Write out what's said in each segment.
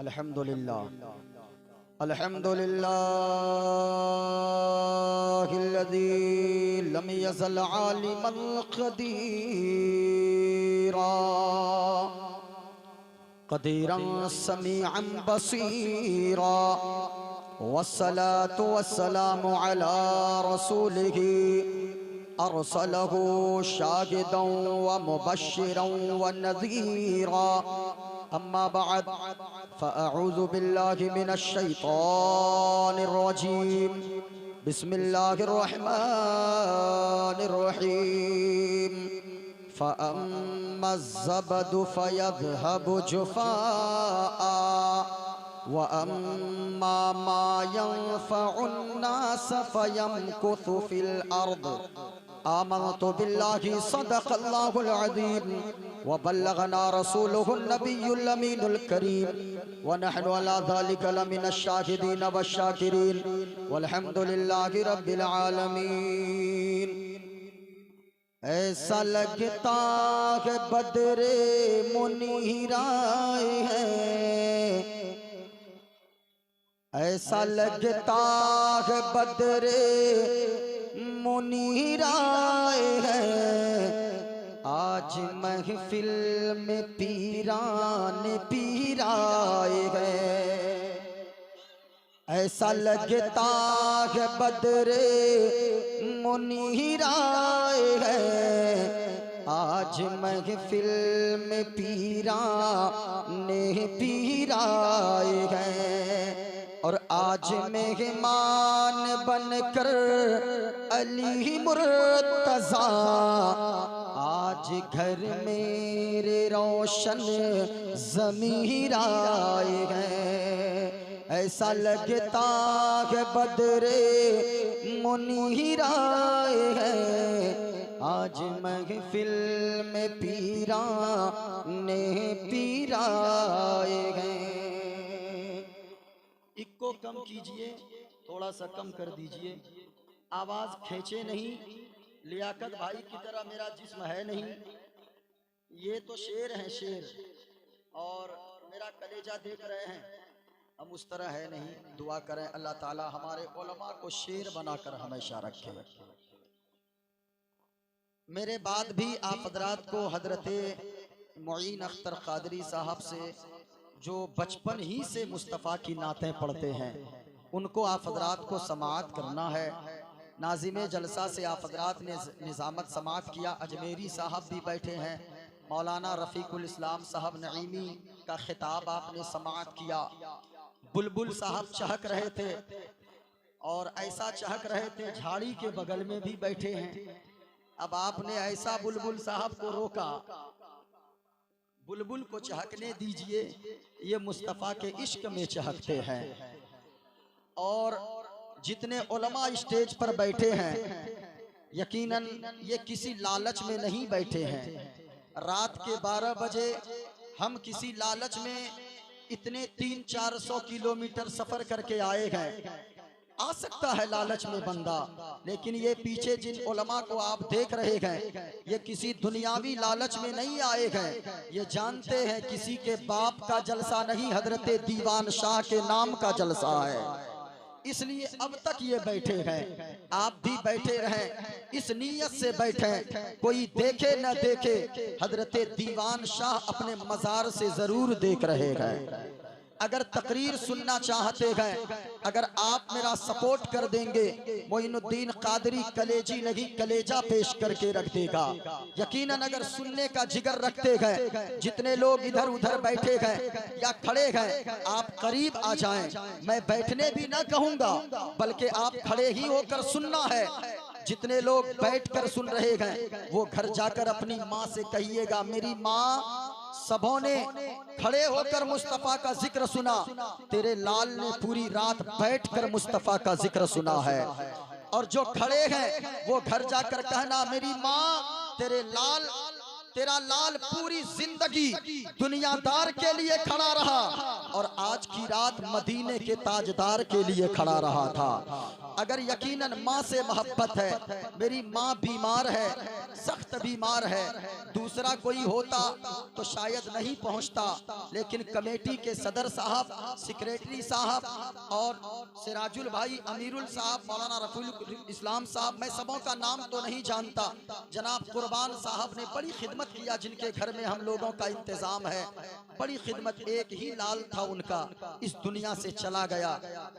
अल्हम्दुलिल्लाह अल्हम्दुलिल्लाहिल्लज़ी लम यज़ल आलिमल क़दीरा क़दीरन समीअन बसीरा वस्सलातु वस्सलामु अला रसूलिही अरसलहु शाहिदन व मुबश्शिरन व नज़ीरा अम्मा बअद फ़अऊज़ु बिल्लाहि मिनश शैतानिर रजीम बिस्मिल्लाहिर रहमानिर रहीम फ़अम्मज़ ज़बदु फ़यज़हबु जुफ़ाआ व अम्मा मा यंफ़उन नास फ़यमकुथु फ़िल अर्द आमनतु बिल्लाहि सदक़ल्लाहुल अज़ीम व बल्लगना रसूलुहुन नबियुल अमीनुल करीम व नहनु अला ज़ालिका लमिनश शाहिदीन वश्शाकिरीन वल्हम्दुलिल्लाहि रब्बिल आलमीन। ऐसा लगता है बदरे मुनीर आए हैं, ऐसा लगता है बदरे मुनीर आए हैं, आज महफिल में पीरान पीर आए हैं। ऐसा लगता है बदरे मुनीर आए हैं, आज महफिल में पीरान पीर आए हैं। और आज मेहमान बनकर अली मुर्तज़ा आज घर मेरे रोशन ज़मीर आए हैं। ऐसा लगता है बदरे मुनीर आए हैं, आज महफिल में पीरान पीर आए हैं। इक्को कम कीजिए, थोड़ा सा कम कर दीजिए, आवाज खींचे नहीं। लियाकत भाई की तरह मेरा जिस्म है नहीं, ये तो शेर हैं शेर, और मेरा कलेजा देख रहे हैं, हम उस तरह है नहीं। दुआ करें अल्लाह ताला हमारे उलमा को शेर बनाकर हमेशा रखे। मेरे बाद भी आप हजरात को हजरते मुईन अख्तर कादरी साहब से जो बचपन ही से मुस्तफ़ा की नातें पढ़ते हैं, उनको आप हजरात को समाअत करना है। नाज़िमे जलसा से आप हजरात ने निज़ामत समाअत किया। अजमेरी साहब भी बैठे हैं, मौलाना रफ़ीकुल इस्लाम साहब नईमी का खिताब आपने समाअत किया। बुलबुल साहब चहक रहे थे, और ऐसा चहक रहे थे झाड़ी के बगल में भी बैठे हैं। अब आपने ऐसा बुलबुल साहब को रोका, बुलबुल को चहकने दीजिए, ये मुस्तफ़ा के इश्क में चहकते हैं। और जितने उलमा स्टेज पर बैठे हैं, यकीनन ये किसी लालच में नहीं बैठे हैं। रात के 12 बजे हम किसी लालच में इतने 300-400 किलोमीटर सफर करके आए हैं। आ सकता है लालच में बंदा, लेकिन ये पीछे जिन उलमा को आप देख रहे हैं, ये किसी दुनियावी लालच में नहीं आए हैं। ये जानते हैं किसी के बाप का जलसा नहीं, हजरते दीवान शाह के नाम का जलसा है, इसलिए अब तक ये बैठे हैं। आप भी बैठे रहें, इस नीयत से बैठें, कोई देखे न देखे, हजरते दीवान शाह अपने मज़ार से जरूर देख रहे हैं। अगर तकरीर सुनना चाहते हैं, अगर आप मेरा सपोर्ट कर देंगे, मोइनुद्दीन कादरी कलेजी नहीं कलेजा पेश करके रख देगा। यकीनन अगर सुनने का जिगर रखते हैं, जितने लोग इधर उधर बैठे हैं या खड़े हैं, आप करीब आ जाएं। मैं बैठने भी ना कहूँगा, बल्कि आप खड़े ही होकर सुनना है। जितने लोग बैठकर सुन रहे हैं, वो घर जाकर अपनी माँ से कहिएगा, मेरी माँ, सबों ने खड़े होकर मुस्तफ़ा का जिक्र सुना, तेरे लाल ने पूरी रात बैठकर मुस्तफ़ा का जिक्र सुना है। और जो खड़े हैं वो घर जाकर कहना, मेरी माँ, तेरा लाल पूरी जिंदगी दुनियादार के लिए खड़ा रहा, और आज की रात मदीने के ताजदार के लिए खड़ा रहा था। अगर यकीनन माँ से मोहब्बत है, मेरी माँ बीमार है, सख्त बीमार है, दूसरा कोई होता तो शायद नहीं पहुंचता, लेकिन कमेटी के सदर साहब, सेक्रेटरी साहब और सिराजुल भाई, अमीरुल साहब, मौलाना रफीउल इस्लाम साहब, मैं सबों का नाम तो नहीं जानता, जनाब कुर्बान साहब ने बड़ी खिदमत किया, जिनके घर में हम लोगों का इंतजाम है, बड़ी खिदमत। एक ही लाल था उनका, इस दुनिया से चला गया,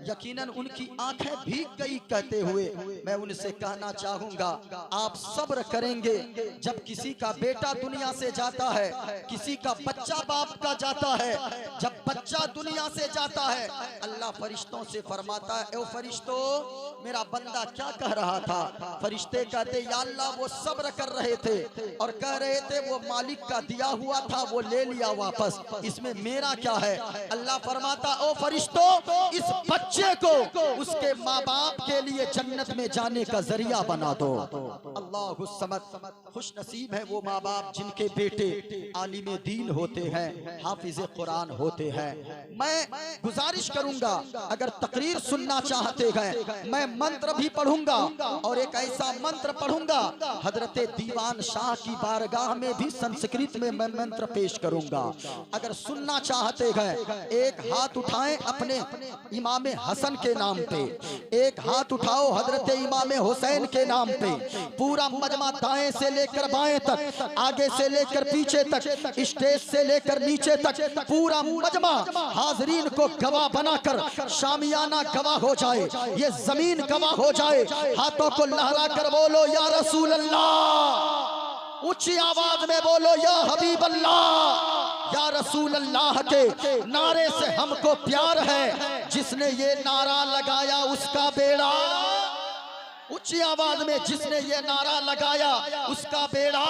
यकीनन उनकी आंखें भीग गई कहते हुए मैं उनसे कहना चाहूंगा, आप सब्र करेंगे। जब किसी का बेटा दुनिया से जाता है, किसी का बच्चा बाप का जाता है, जब बच्चा दुनिया से जाता है, अल्लाह फरिश्तों से फरमाता है, ओ फरिश्तों मेरा बंदा क्या कह रहा था? फरिश्ते कहते या अल्लाह वो सब्र कर रहे थे और कह रहे थे वो मालिक का दिया हुआ था वो ले लिया वापस, इसमें मेरा क्या है? अल्लाह फरमाता ओ फरिश्तों इस बच्चे को उसके माँ बाप के लिए जन्नत में जाने का जरिया बना दो। अल्लाहु समद। खुश नसीब है वो माँ बाप जिनके बेटे आलिम दीन होते हैं, हाफिज कुरान होते हैं। मैं गुजारिश करूंगा, अगर तकरीर सुनना चाहते हैं, मैं मंत्र भी पढ़ूंगा और एक ऐसा मंत्र पढ़ूंगा हजरत दीवान शाह की बारगाह में भी संस्कृत में मैं मंत्र पेश करूंगा। अगर सुनना चाहते हैं, एक हाथ उठाएं अपने इमाम हसन के नाम पे, एक हाथ उठाओ हजरत इमाम हुसैन के नाम पे, पूरा मजमा दाएं से लेकर बाएं तक, आगे से लेकर पीछे तक, स्टेज से लेकर नीचे तक, पूरा मजमा हाजरीन को गवाह बनाकर शामियाना गवाह हो जाए, ये जमीन गवाह हो जाए। हाथों को लहरा कर बोलो या रसूल अल्लाह, ऊंची आवाज में बोलो या हबीब अल्लाह। या रसूल अल्लाह के नारे से हमको प्यार है, जिसने ये नारा लगाया उसका बेड़ा, ऊंची आवाज में जिसने ये नारा लगाया उसका बेड़ा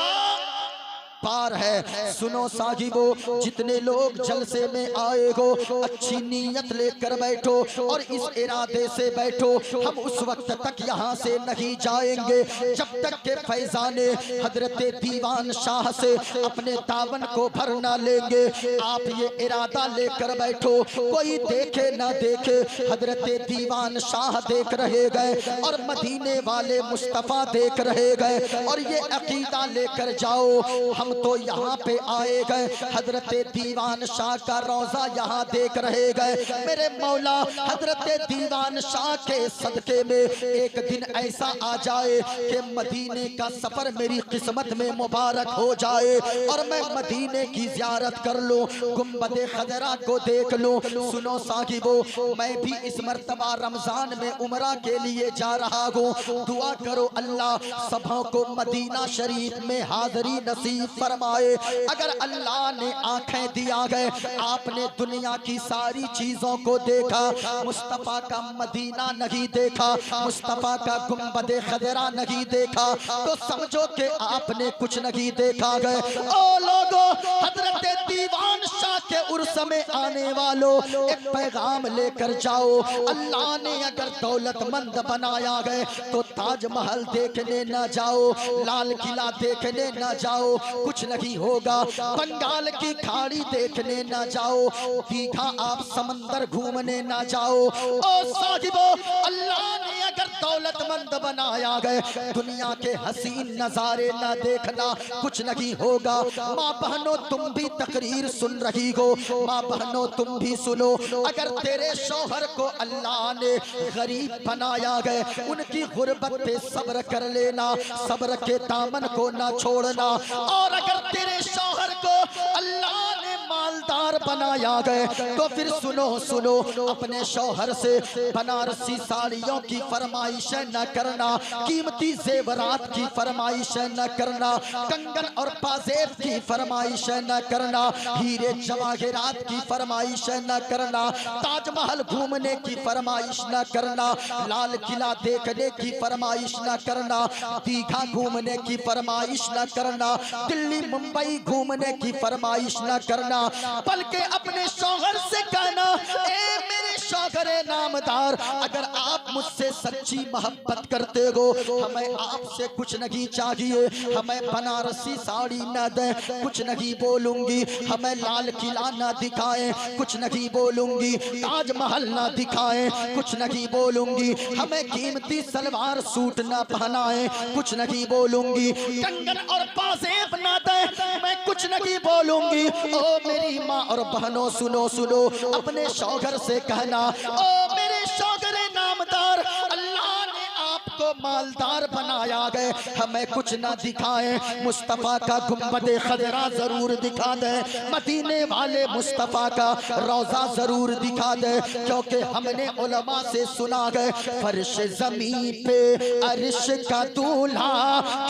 पार है। सुनो साहिबो, जितने लोग जलसे में आए हो, अच्छी नीयत लेकर बैठो और इस इरादे से बैठो, हम उस वक्त तक यहाँ से नहीं जाएंगे जब तक के फैजाने हजरत दीवान शाह से अपने दामन को भर ना लेंगे। आप ये इरादा लेकर बैठो, कोई देखे ना देखे, हजरत दीवान शाह देख रहे गए और मदीने वाले मुस्तफा देख रहे गए, और ये अकीदा लेकर जाओ, हम तो यहाँ पे आए गए, हजरत दीवान शाह का रोजा यहाँ देख रहे गए। मेरे मौला हजरत दीवान शाह के सदके में एक दिन ऐसा आ जाए कि मदीने का सफर मेरी किस्मत में मुबारक हो जाए और मैं मदीने की ज़ियारत कर लूं, गुंबदे खजरा को देख लूं। सुनो साहिबो, मैं भी इस मर्तबा रमजान में उमरा के लिए जा रहा हूँ, दुआ करो अल्लाह सबों को मदीना शरीफ में हाजिरी नसीब फरमाए। अगर अल्लाह ने आंखें दिया गए, आपने दुनिया की सारी चीजों को देखा, मुस्तफा का मदीना नहीं देखा, मुस्तफा का गुंबदे खजरा नहीं देखा, तो समझो कि आपने कुछ नहीं देखा गए। ओ लोगों, हजरत दीवान शाह के उर्स में आने वालों, एक पैगाम लेकर जाओ, अल्लाह ने अगर दौलतमंद बनाया गए तो ताजमहल देखने न जाओ, लाल किला देखने न जाओ, कुछ नहीं होगा, बंगाल की खाड़ी देखने न जाओ, दीघा आप समंदर घूमने न जाओ। ओ साहिबो, अल्लाह ने अगर दौलतमंद बनाया गए, दुनिया के हसीन नजारे न देखना, कुछ नहीं होगा। माँ बहनों तुम भी तकरीर सुन रही हो, माँ बहनों तुम भी सुनो, अगर तेरे शौहर को अल्लाह ने गरीब बनाया गए, उनकी गुर्बत पे सब्र कर लेना, सब्र के दामन को ना छोड़ना। और अगर तेरे शौहर को अल्लाह ने मालदार बनाया गए तो फिर सुनो सुनो, अपने शौहर से बनारसी साड़ियों की फरमाइश न करना, कीमती जेवरात की फरमाइश न करना, कंगन और पाजेब की फरमाइश न करना, हीरे जवाहरात की फरमाइश न करना, ताजमहल घूमने की फरमाइश न करना, लाल किला देखने की फरमाइश न करना, दीघा घूमने की फरमाइश न करना, दिल्ली मुंबई घूमने की फरमाइश न करना, बल्कि अपने शौहर से कहना, ए मेरे शौहर नामदार, अगर आप मुझसे सच्ची मोहब्बत करते हो, हमें आपसे कुछ नहीं चाहिए, हमें बनारसी साड़ी न दे कुछ नहीं बोलूंगी, हमें लाल किला न दिखाएं कुछ नहीं बोलूंगी, ताजमहल न दिखाएं कुछ नहीं बोलूंगी, हमें कीमती सलवार सूट न पहनाएं कुछ नहीं बोलूंगी, कंगन और पाजेब न दे मैं कुछ नहीं बोलूंगी। ओ मेरी माँ और बहनों सुनो सुनो, अपने शौहर से कहना, ओ मेरे शौहर नामदार, अल्लाह ने आपको मालदार बनाया गए, हमें कुछ ना दिखाएं, मुस्तफा का गुंबदे खजरा जरूर दिखा दे, मदीने वाले मुस्तफा का रोजा जरूर दिखा दे, क्योंकि हमने उलमा से सुना गए फर्श जमी पे अर्श का दूल्हा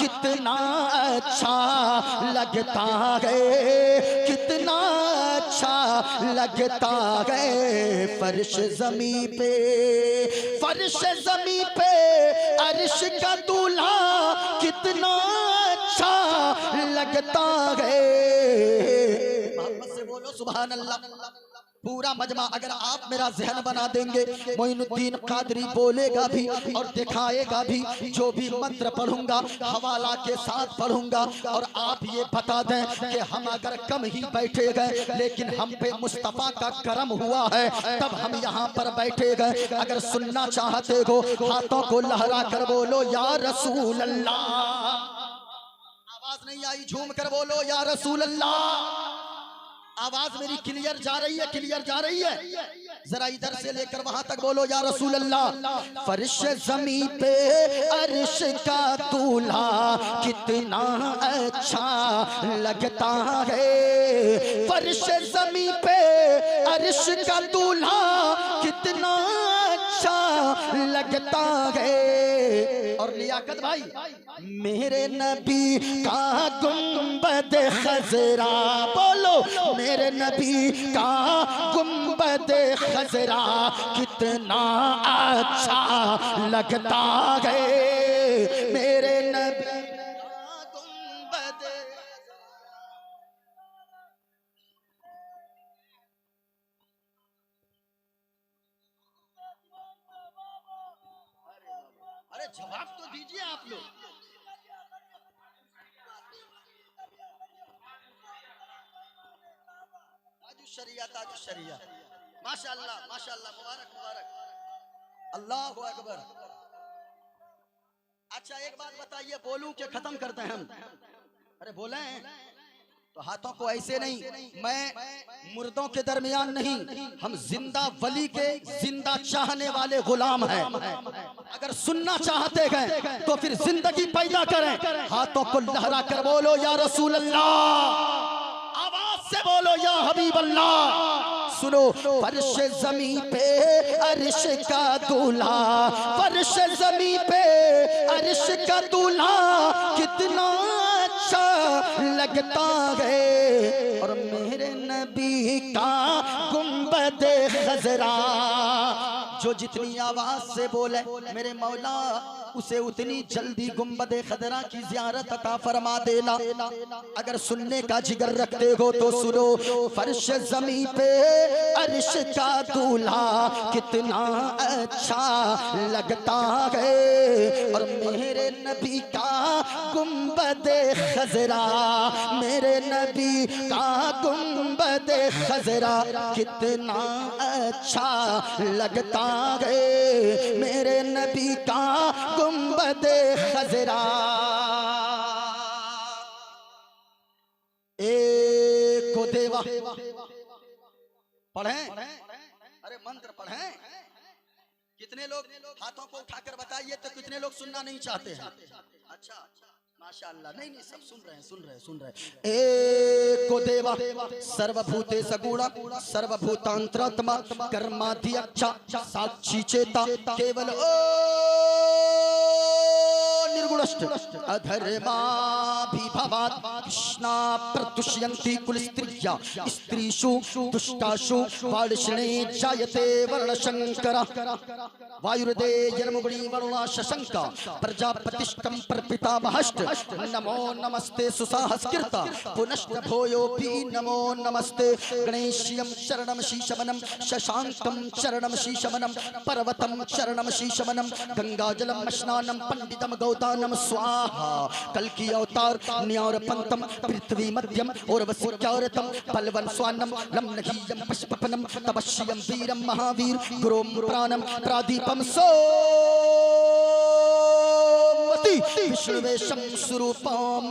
कितना अच्छा लगता है, कितना अच्छा लगता है, फर्श जमी पे, फर्श जमी पे अर्श का दूल्हा कितना अच्छा लगता है। मोहब्बत से बोलो सुभान अल्लाह। पूरा मजमा अगर आप मेरा जहन बना देंगे, मोइनुद्दीन कादरी बोलेगा भी और दिखाएगा भी, जो भी मंत्र पढ़ूंगा हवाला के साथ पढ़ूंगा, और आप ये बता दें कि हम अगर कम ही बैठे गए लेकिन हम पे मुस्तफा का करम हुआ है तब हम यहाँ पर बैठे गए। अगर सुनना चाहते हो हाथों को लहरा कर बोलो या रसूल अल्लाह। आवाज नहीं आई, झूम कर बोलो या रसूल अल्लाह। आवाज मेरी क्लियर जा रही है, क्लियर जा रही है, जरा इधर से लेकर वहां तक बोलो या रसूल अल्लाह। फर्श जमी पे अर्श का दूल्हा कितना अच्छा लगता है, फर्श जमी पे अर्श का दूल्हा कितना अच्छा लगता है। और लियाकत भाई, मेरे नबी का गुंबद खजरा, बोलो मेरे नबी का गुंबद खजरा कितना अच्छा लगता है, मेरे नबी का गुंबद। अरे जवाब तो दीजिए आप लोग। ताजुशरिया, ताजुशरिया, माशाअल्लाह माशाअल्लाह, मुबारक मुबारक, अल्लाहु अकबर। अच्छा एक बात बताइए, बोलूं कि खत्म करते हैं हम? अरे बोले तो हाथों को ऐसे नहीं, मैं मुर्दों के दरमियान नहीं, हम जिंदा वली के जिंदा चाहने वाले गुलाम हैं। अगर सुनना चाहते हैं तो फिर जिंदगी पैदा करें, हाथों को लहरा कर बोलो या रसूल अल्लाह। आवाज से बोलो या हबीब अल्लाह। सुनो, फर्श जमी पे अर्श का दूल्हा, फर्श जमी पे अर्श का दूल्हा कितना अच्छा लगता है, और मेरे नबी का गुंबद खजरा, जो जितनी आवाज से बोले मेरे मौला उसे उतनी जल्दी गुंबद खजरा की ज़ियारत अता फरमा देना। अगर सुनने का जिगर रखते हो तो सुनो, फर्श ज़मीं पे अर्श का दूल्हा कितना अच्छा लगता है, और मेरे नबी का गुंबद खजरा, मेरे नबी का गुंबद खजरा कितना अच्छा लगता है, मेरे नबी का गुंबद खजरा। एक को देवा पढ़ें, अरे मंत्र पढ़ें। कितने लोग हाथों को उठाकर बताइए तो कितने लोग सुनना नहीं चाहते हैं? अच्छा माशाअल्लाह, नहीं नहीं सब सुन रहे हैं, सुन रहे हैं, सुन रहे हैं। एको देवा सर्वभूते सगुणा सर्वभूतांतरात्मा कर्माध्यक्ष साक्षी चेता केवल ओ निर्गुणस्थ अधर्मा प्रादुर्भावाभिभवात् कृष्णा प्रतुष्यन्ति कुलस्त्रिया स्त्रीषु दुष्टासु वार्ष्णे जायते वर्णशंकरः वायुर्दे जन्मगुणी वरुणा शशंक प्रजापतिष्ठं प्रपितामहश्च नमो नमस्ते सुसाहस्कृत पुनश्च भूयोऽपि नमो नमस्ते गणेश्यं शरणं शीशमनं शशांकं शरणं शीशमनं पर्वतं शरणं शीशमनं गंगाजलं स्नानं पंडितम गौतानम स्वाहा कल्कि अवतार न्यार पंतम पृथ्वी मध्यम और वसिक्यारतम पलवन स्वानम लम्नहीयम पुष्पपनम तपस्यम वीरम महावीर गुरुम प्राणम प्रादीपम सोमति विष्णुवेशम स्वरूपम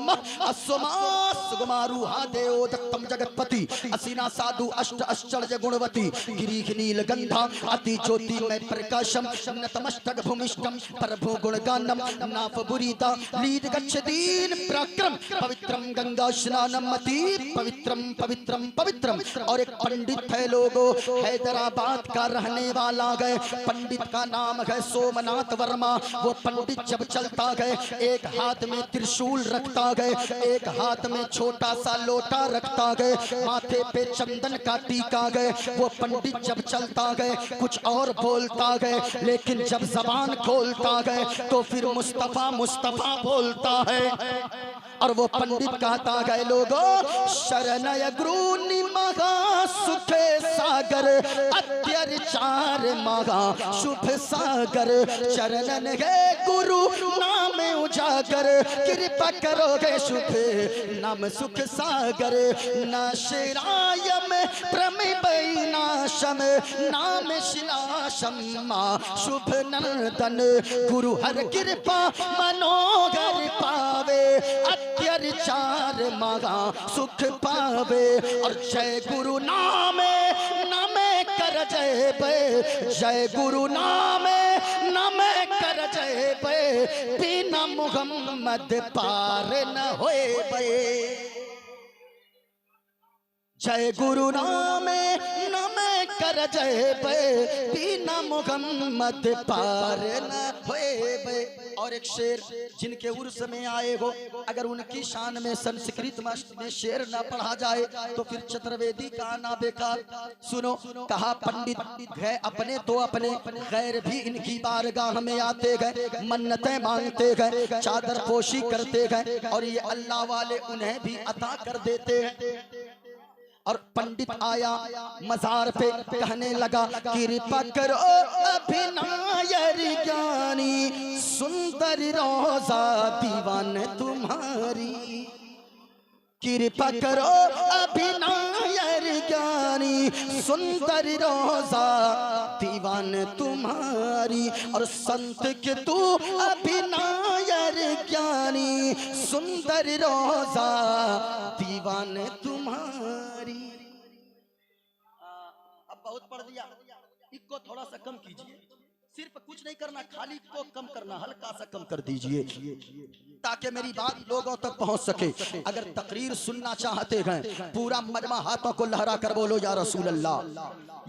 अस्वमासुगमारुहा देव दत्तम जगत्पति असीना साधु अष्ट आश्चर्य गुणवती गिरीह नीलगंधा अति ज्योति में प्रकाशम नतमस्तक भूमिष्ठम प्रभु गुणगानम नाफबुरीता लीड गच्छदीन पराक्रम पवित्रम गंगा स्नानम अति पवित्रम पवित्रम पवित्रम। और एक पंडित है लोगो हैदराबाद का रहने वाला गए पंडित का नाम है सोमनाथ वर्मा। वो पंडित जब चलता गए एक हाथ में त्रिशूल रखता गए एक हाथ में छोटा सा लोटा रखता गए माथे पे चंदन का टीका गए। वो पंडित जब चलता गए कुछ और बोलता गए लेकिन जब जबान खोलता गए तो फिर मुस्तफा मुस्तफा बोलता है। और वो पंडित कहता गए लोगो शरणय गुरु मगा सुख सागर अत्याचार मगा शुभ सागर चरणन है गुरु नाम उजागर कृपा करोगे शुभ नाम सुख सागर नाशरायम प्रमेबैनाशम नाम शिलाशम शुभ नंदन गुरु हर कृपा मनोगर पावे अत्याचार मगा सुख पावे। और जय गुरु नामे नमे कर जय बे जय गुरु नामे नमे कर जय बे बिना मुहम्मद पार न होए बे जय गुरु नामे नमे कर जय बे बिना मुहम्मद पार न होए बे। और एक शेर जिनके उर्स में आए हो अगर उनकी शान में संस्कृत में शेर ना पढ़ा जाए तो फिर चतुर्वेदी का आना बेकार। सुनो कहा पंडित गए अपने तो अपने गैर भी इनकी बारगाह में आते गए मन्नतें मांगते गए चादर पोशी करते गए और ये अल्लाह वाले उन्हें भी अता कर देते हैं। और पंडित आया मजार पे कहने लगा कृपा करो अभिनायर ज्ञानी सुंदर रोजा दीवान तुम्हारी कृपा करो अभिनायर ज्ञानी सुंदर रोजा दीवान तुम्हारी। और संत के तू अभिनायर ज्ञानी सुंदर रोजा दीवान तुम्हारी। अब बहुत पढ़ दिया इसको थोड़ा सा कम कीजिए सिर्फ कुछ नहीं करना खाली को कम करना हल्का सा कम कर दीजिए ताकि मेरी बात लोगों तक पहुंच सके। अगर तकरीर सुनना चाहते हैं पूरा मजमा हाथों को लहरा कर बोलो या रसूल अल्लाह।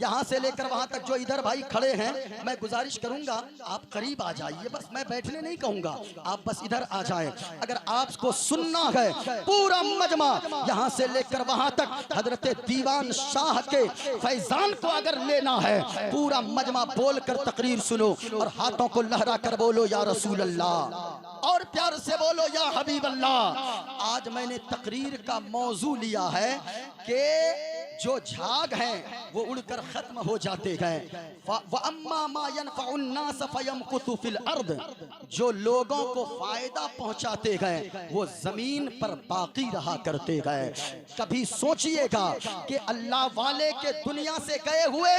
यहाँ से लेकर वहां तक जो इधर भाई खड़े हैं मैं गुजारिश करूंगा आप करीब आ जाइए बस मैं बैठने नहीं कहूंगा आप बस इधर आ जाएं। अगर आपको सुनना है पूरा मजमा यहाँ से लेकर वहां तक हजरत दीवान शाह के फैजान को अगर लेना है पूरा मजमा बोलकर तकरीर सुनो और हाथों को लहरा कर बोलो या रसूल अल्लाह और प्यार से बोलो या हबीब अल्लाह। आज मैंने तकरीर का मौजू लिया है कि जो झाग हैं वो उड़कर खत्म हो जाते हैं। जो लोगों को फायदा पहुंचाते गए वो जमीन पर बाकी रहा करते गए। कभी सोचिएगा कि अल्लाह वाले के दुनिया से गए हुए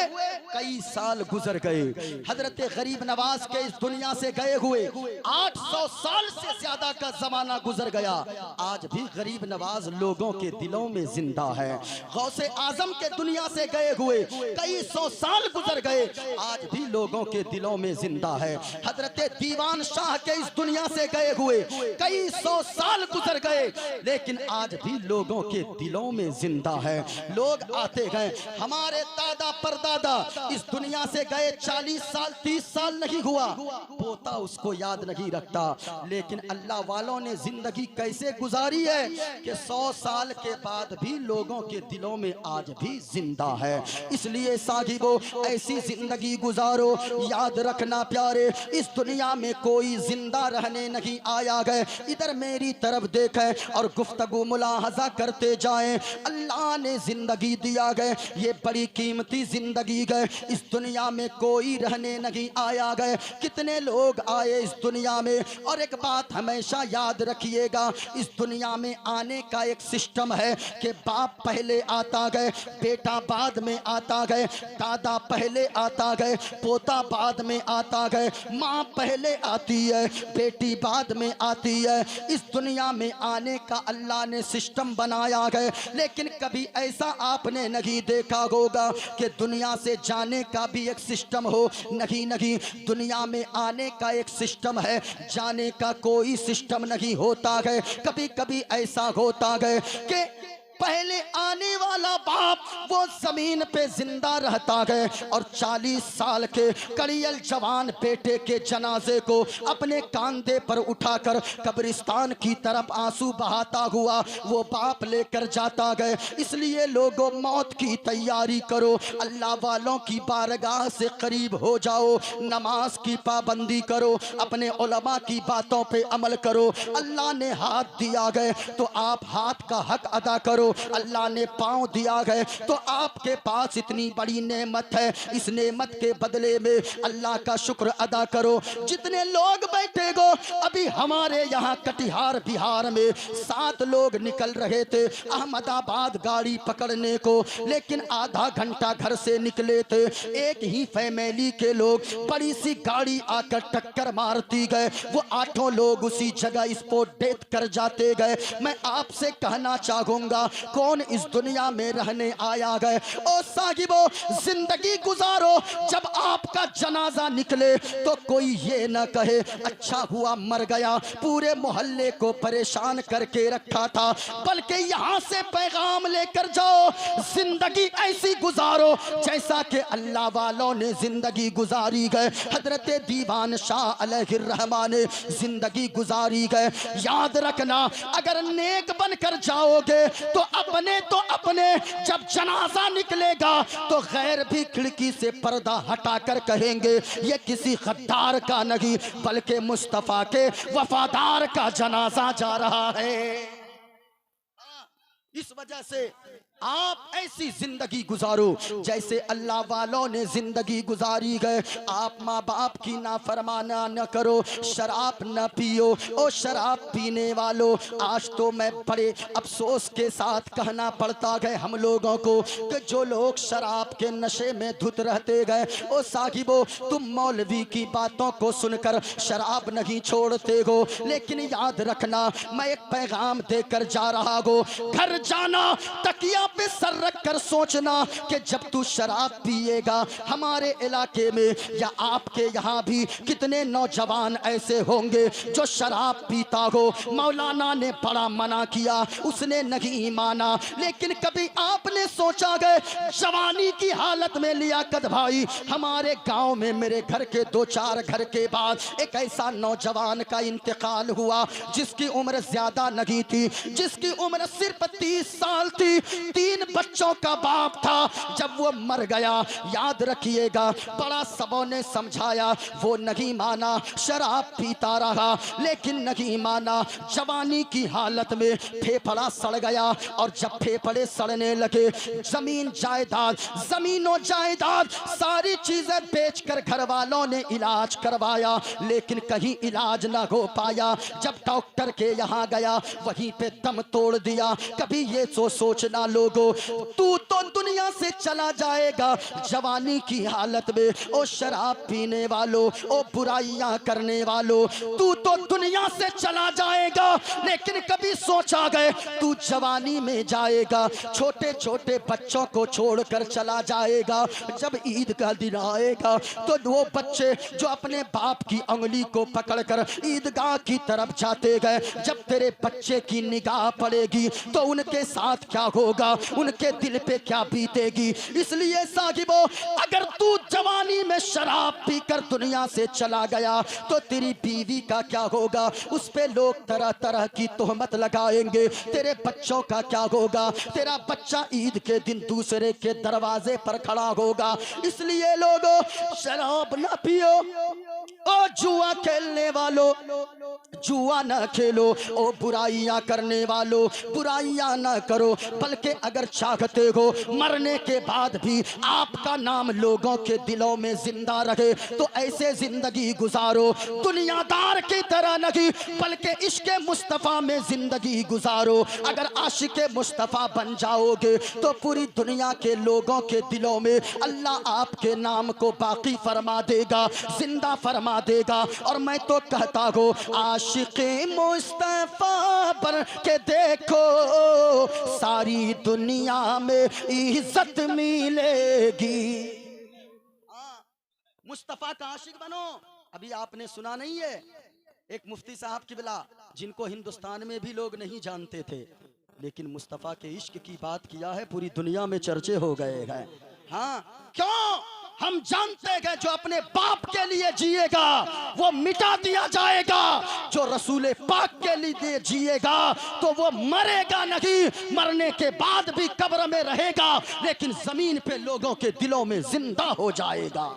कई साल गुजर गए। हजरत गरीब नवाज के इस दुनिया से गए हुए 800 साल से ज्यादा का जमाना गुजर गया। आज भी गरीब नवाज लोगों के दिलों में जिंदा है। गौसे आजम के दुनिया से गए हुए कई सौ साल गुजर गए, आज भी लोगों के दिलों में जिंदा है। हजरत दीवान शाह के इस दुनिया से गए हुए कई सौ साल गुजर गए, लेकिन आज भी लोगों के दिलों में जिंदा है। लोग आते गए, हमारे दादा परदादा इस दुनिया से गए 40 साल 30 साल नहीं हुआ, पोता उसको याद नहीं रखता, लेकिन अल्लाह वालों ने जिंदगी कैसे गुजारी है कि 100 साल के बाद भी लोगों के दिलों में आज भी जिंदा है। इसलिए साहिबो ऐसी जिंदगी गुजारो। याद रखना प्यारे, इस दुनिया में कोई जिंदा रहने नहीं आया गए। इधर मेरी तरफ देखें और गुफ्तगू मुलाहजा करते जाएं। अल्लाह ने जिंदगी दिया गए, ये बड़ी कीमती जिंदगी गए। इस दुनिया में कोई रहने नहीं आया गए, कितने लोग आए इस दुनिया में। और एक बात हमेशा याद रखिएगा, इस दुनिया में आने का एक सिस्टम है कि बाप पहले आता गए, बेटा बाद में आता गए, दादा पहले आता गए, पोता बाद में आता गए, माँ पहले आती है, बेटी बाद में आती है। इस दुनिया में आने का अल्लाह ने सिस्टम बनाया गए, लेकिन कभी ऐसा आपने नहीं देखा होगा कि दुनिया से जाने का भी एक सिस्टम हो। नहीं नहीं, दुनिया में आने का एक सिस्टम है, जाने का कोई सिस्टम नहीं होता है। कभी कभी ऐसा होता है कि पहले आने वाला बाप वो जमीन पे जिंदा रहता है और 40 साल के कड़ियल जवान बेटे के जनाजे को अपने कांधे पर उठाकर कब्रिस्तान की तरफ आंसू बहाता हुआ वो बाप लेकर जाता है। इसलिए लोगों, मौत की तैयारी करो, अल्लाह वालों की बारगाह से करीब हो जाओ, नमाज की पाबंदी करो, अपने उलमा की बातों पे अमल करो। अल्लाह ने हाथ दिया गए तो आप हाथ का हक अदा करो, अल्लाह ने पांव दिया है तो आपके पास इतनी बड़ी नेमत है, इस नेमत के बदले में अल्लाह का शुक्र अदा करो। जितने लोग बैठे गो, अभी हमारे यहाँ कटिहार बिहार में 7 लोग निकल रहे थे अहमदाबाद गाड़ी पकड़ने को, लेकिन आधा घंटा घर से निकले थे। एक ही फैमिली के लोग बड़ी सी गाड़ी आकर टक्कर मारती गए, वो 8 लोग उसी जगह स्पॉट डेथ कर जाते गए। मैं आपसे कहना चाहूंगा, कौन इस दुनिया में रहने आया गए? ओ साहिबो, जिंदगी गुजारो, जब आपका जनाजा निकले तो कोई ये ना कहे अच्छा हुआ मर गया, पूरे मोहल्ले को परेशान करके रखा था, बल्कि यहाँ से पैगाम लेकर जाओ, जिंदगी ऐसी गुजारो जैसा कि अल्लाह वालों ने जिंदगी गुजारी गए। हजरत दीवान शाह अलैहिर्रहमान ने जिंदगी गुजारी गए। याद रखना, अगर नेक बनकर जाओगे तो अपने जब जनाजा निकलेगा तो गैर भी खिड़की से पर्दा हटाकर कहेंगे ये किसी गद्दार का नहीं बल्कि मुस्तफा के वफादार का जनाजा जा रहा है। इस वजह से आप ऐसी जिंदगी गुजारो जैसे अल्लाह वालों ने जिंदगी गुजारी गए। आप माँ बाप की नाफरमाना न करो, शराब न पियो। ओ शराब पीने वालों, आज तो मैं बड़े अफसोस के साथ कहना पड़ता है हम लोगों को कि जो लोग शराब के नशे में धुत रहते गए, ओ साहिबो, तुम मौलवी की बातों को सुनकर शराब नहीं छोड़ते हो, लेकिन याद रखना, मैं एक पैगाम देकर जा रहा हूँ। घर जाना, तकिया पे सर रख कर सोचना कि जब तू शराब पिएगा, हमारे इलाके में या आपके यहाँ भी कितने नौजवान ऐसे होंगे जो शराब पीता हो। मौलाना ने बड़ा मना किया, उसने नहीं माना, लेकिन कभी आपने सोचा गए जवानी की हालत में लियाकत भाई, हमारे गांव में मेरे घर के 2-4 घर के बाद एक ऐसा नौजवान का इंतकाल हुआ जिसकी उम्र ज्यादा नहीं थी, जिसकी उम्र सिर्फ 30 साल थी, 3 बच्चों का बाप था। जब वो मर गया, याद रखिएगा, बड़ा सबों ने समझाया, वो नहीं माना, शराब पीता रहा लेकिन नहीं माना। जवानी की हालत में फेफड़ा सड़ गया, और जब फेफड़े सड़ने लगे, जमीन जायदाद, जमीनों जायदाद सारी चीजें बेचकर घर वालों ने इलाज करवाया, लेकिन कहीं इलाज ना हो पाया। जब डॉक्टर के यहाँ गया, वहीं पे दम तोड़ दिया। कभी ये सोचना लो लोगो, तू तो दुनिया से चला जाएगा जवानी की हालत में। ओ शराब पीने वालों, ओ बुराइयां करने वालों, तू तो दुनिया से चला जाएगा, लेकिन कभी सोचा गए तू जवानी में जाएगा, छोटे छोटे बच्चों को छोड़कर चला जाएगा। जब ईद का दिन आएगा तो वो बच्चे जो अपने बाप की उंगली को पकड़कर ईदगाह की तरफ जाते गए, जब तेरे बच्चे की निगाह पड़ेगी तो उनके साथ क्या होगा, उनके दिल पे क्या बीतेगी। इसलिए साहिबो, अगर तू जवानी में शराब पीकर दुनिया से चला गया तो तेरी बीवी का क्या होगा, उस पे लोग तरह तरह की तोहमत लगाएंगे। तेरे बच्चों का क्या होगा, तेरा बच्चा ईद के दिन दूसरे के दरवाजे पर खड़ा होगा। इसलिए लोगों, शराब ना पियो, ओ जुआ खेलने वालों जुआ न खेलो, ओ बुराइयां करने वालों बुराइयां न करो, बल्कि अगर चाहते हो मरने के बाद भी आपका नाम लोगों के दिलों में जिंदा रहे तो ऐसे जिंदगी गुजारो, दुनियादार की तरह नहीं बल्कि इश्क मुस्तफ़ा में जिंदगी गुजारो। अगर आशिक मुस्तफ़ा बन जाओगे तो पूरी दुनिया के लोगों के दिलों में अल्लाह आपके नाम को बाकी फरमा देगा, जिंदा फरमा देगा। और मैं तो कहता हूँ, आशिक़े मुस्तफ़ा पर के देखो सारी दुनिया में इज्जत मिलेगी। मुस्तफ़ा का आशिक बनो। अभी आपने सुना नहीं है, एक मुफ्ती साहब किबला जिनको हिंदुस्तान में भी लोग नहीं जानते थे, लेकिन मुस्तफ़ा के इश्क की बात किया है, पूरी दुनिया में चर्चे हो गए हैं। हाँ, क्यों? हम जानते हैं जो अपने बाप के लिए जिएगा वो मिटा दिया जाएगा, जो रसूल पाक के लिए जिएगा तो वो मरेगा नहीं, मरने के बाद भी कब्र में रहेगा, लेकिन जमीन पे लोगों के दिलों में जिंदा हो जाएगा।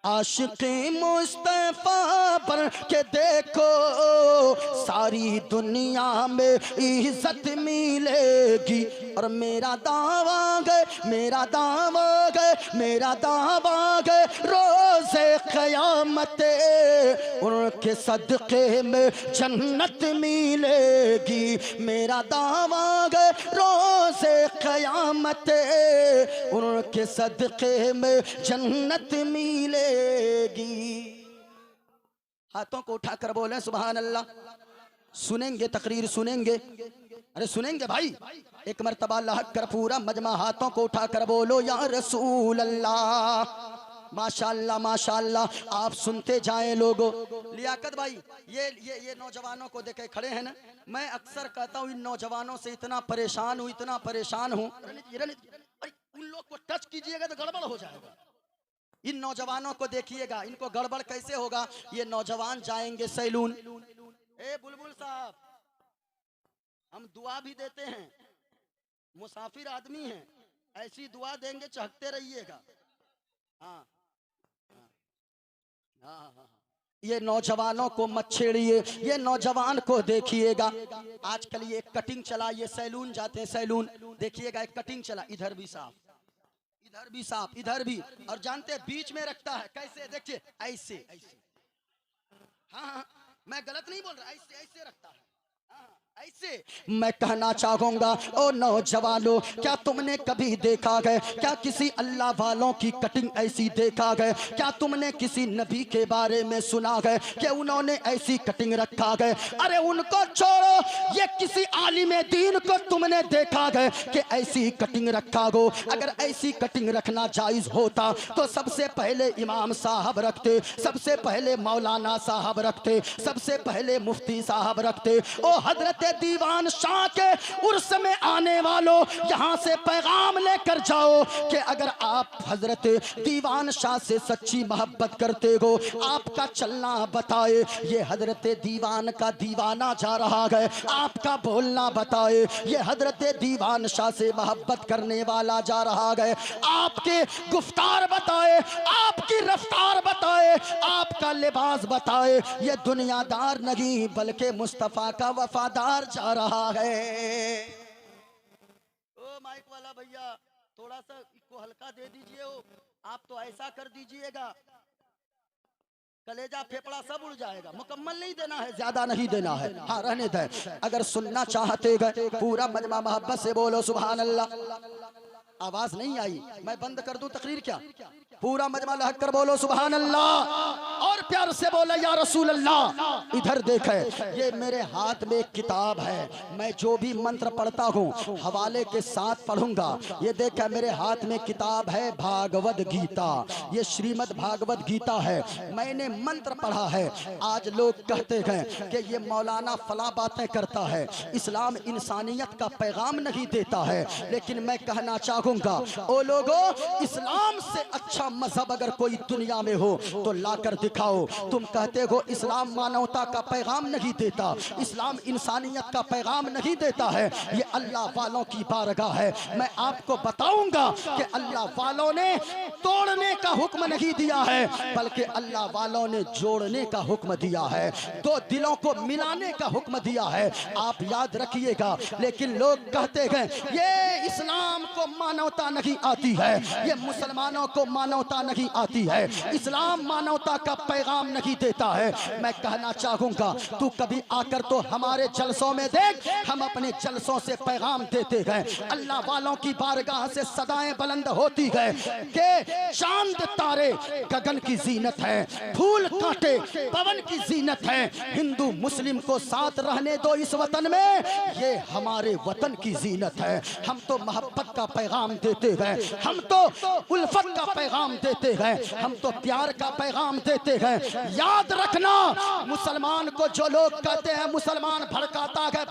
आशिक़े मुस्तफ़ा पर के देखो सारी दुनिया में इज्जत मिलेगी। और मेरा दावा है, मेरा दावा है, मेरा दावा है, रोज़े क़यामत उनके सदक़े में जन्नत मिलेगी। मेरा दावा है, रोज़े क़यामत उनके सदक़े में जन्नत मिलेगी। हाथों को उठाकर बोले सुभान अल्लाह। सुनेंगे तकरीर, सुनेंगे, अरे सुनेंगे भाई। एक मर्तबा अल्लाह कर पूरा मजमा हाथों को उठाकर बोलो या रसूल अल्लाह। माशाअल्लाह माशाअल्लाह। आप सुनते जाएं लोगों। लियाकत भाई, ये नौजवानों को देखे खड़े हैं ना, मैं अक्सर कहता हूँ इन नौजवानों से इतना परेशान हूँ, इतना परेशान हूँ। उन लोग को टच कीजिएगा तो गड़बड़ हो जाएगा। इन नौजवानों को देखिएगा, इनको गड़बड़ कैसे होगा। ये नौजवान जाएंगे सैलून। ए बुलबुल साहब, हम दुआ भी देते हैं, मुसाफिर आदमी हैं, ऐसी दुआ देंगे चहकते रहिएगा। हाँ हाँ हाँ हाँ। ये नौजवानों को मत छेड़िए, ये नौजवान को देखिएगा। आजकल ये कटिंग चला, ये सैलून जाते हैं, सैलून देखिएगा, एक कटिंग चला, इधर भी साफ, इधर भी साफ, इधर भी, और जानते हैं बीच में रखता है कैसे, देखिए ऐसे ऐसे। हाँ हाँ, मैं गलत नहीं बोल रहा, ऐसे ऐसे रखता है। ऐसे मैं कहना चाहूंगा, ओ नौजवानों, क्या तुमने कभी देखा है, क्या किसी अल्लाह वालों की कटिंग ऐसी देखा है? क्या तुमने किसी नबी के बारे में सुना है कि उन्होंने ऐसी कटिंग रखा है? अरे उनको छोड़ो, ये किसी आलिम दीन को तुमने देखा है कि ऐसी कटिंग रखा हो? अगर ऐसी कटिंग रखना जायज होता तो सबसे पहले इमाम साहब रखते, सबसे पहले मौलाना साहब रखते, सबसे पहले मुफ्ती साहब रखते। ओ हजरत दीवान शाह के उर्स में आने वालों, यहाँ से पैगाम लेकर जाओ कि अगर आप हजरत दीवान शाह से सच्ची मोहब्बत करते हो, आपका चलना बताए ये हजरत दीवान का दीवाना जा रहा है, आपका बोलना बताए ये हजरत दीवान शाह से मोहब्बत करने वाला जा रहा है, आपके गुफ्तार बताए, आपकी रफ्तार बताए, आपका लिबास बताए ये दुनियादार नहीं बल्कि मुस्तफ़ा का वफादार जा रहा है। ओ माइक वाला भैया, थोड़ा सा इसको हल्का दे दीजिए। आप तो ऐसा कर दीजिएगा कलेजा फेफड़ा सब उड़ जाएगा। मुकम्मल नहीं देना है, ज्यादा नहीं देना है। हाँ रहने दे। अगर सुनना चाहते गए पूरा मजमा मोहब्बत से बोलो सुभान अल्लाह। आवाज नहीं आई, मैं बंद कर दूं तकरीर क्या? पूरा मजमा लहक कर बोलो सुभान अल्लाह और प्यार से बोलो या रसूल अल्लाह। इधर देखे, ये मेरे हाथ में एक किताब है, मैं जो भी मंत्र पढ़ता हूँ हवाले के साथ पढ़ूंगा। ये देखे मेरे हाथ में किताब है भागवत गीता, ये श्रीमद् भागवत गीता है, मैंने मंत्र पढ़ा है। आज लोग कहते हैं कि ये मौलाना फला बातें करता है, इस्लाम इंसानियत का पैगाम नहीं देता है। लेकिन मैं कहना चाहूंगा ओ लोगों, इस्लाम से अच्छा मजहब अगर कोई दुनिया में हो तो लाकर दिखाओ। तुम कहते हो इस्लाम मानवता का पैगाम नहीं देता, इस्लाम इंसानियत का पैगाम नहीं देता है, ये अल्लाह वालों की बारगाह है। मैं आपको बताऊंगा कि अल्लाह वालों ने तोड़ने का हुक्म नहीं दिया है, बल्कि अल्लाह वालों ने जोड़ने का हुक्म दिया है, दो दिलों को मिलाने का हुक्म दिया है। आप याद रखिएगा। लेकिन लोग कहते हैं ये इस्लाम को मानवता नहीं आती है, ये मुसलमानों को मानवता नहीं आती है, इस्लाम मानवता का पैगाम नहीं देता है। मैं कहना चाहूंगा तू कभी आकर तो हमारे जलसों में देख, हम अपने जलसों से पैगाम देते हैं। अल्लाह वालों की बारगाह से सदाएं बुलंद होती है कि चांद तारे गगन की जीनत है, फूल कांटे पवन की जीनत है। हिंदू मुस्लिम को साथ रहने दो इस वतन में, ये हमारे वतन की जीनत है। हम तो मोहब्बत का पैगाम देते हैं, हम तो उल्फत का पैगाम देते हैं, हम तो प्यार का पैगाम देते हैं। याद रखना, मुसलमान को जो लोग कहते हैं मुसलमान भड़काता है,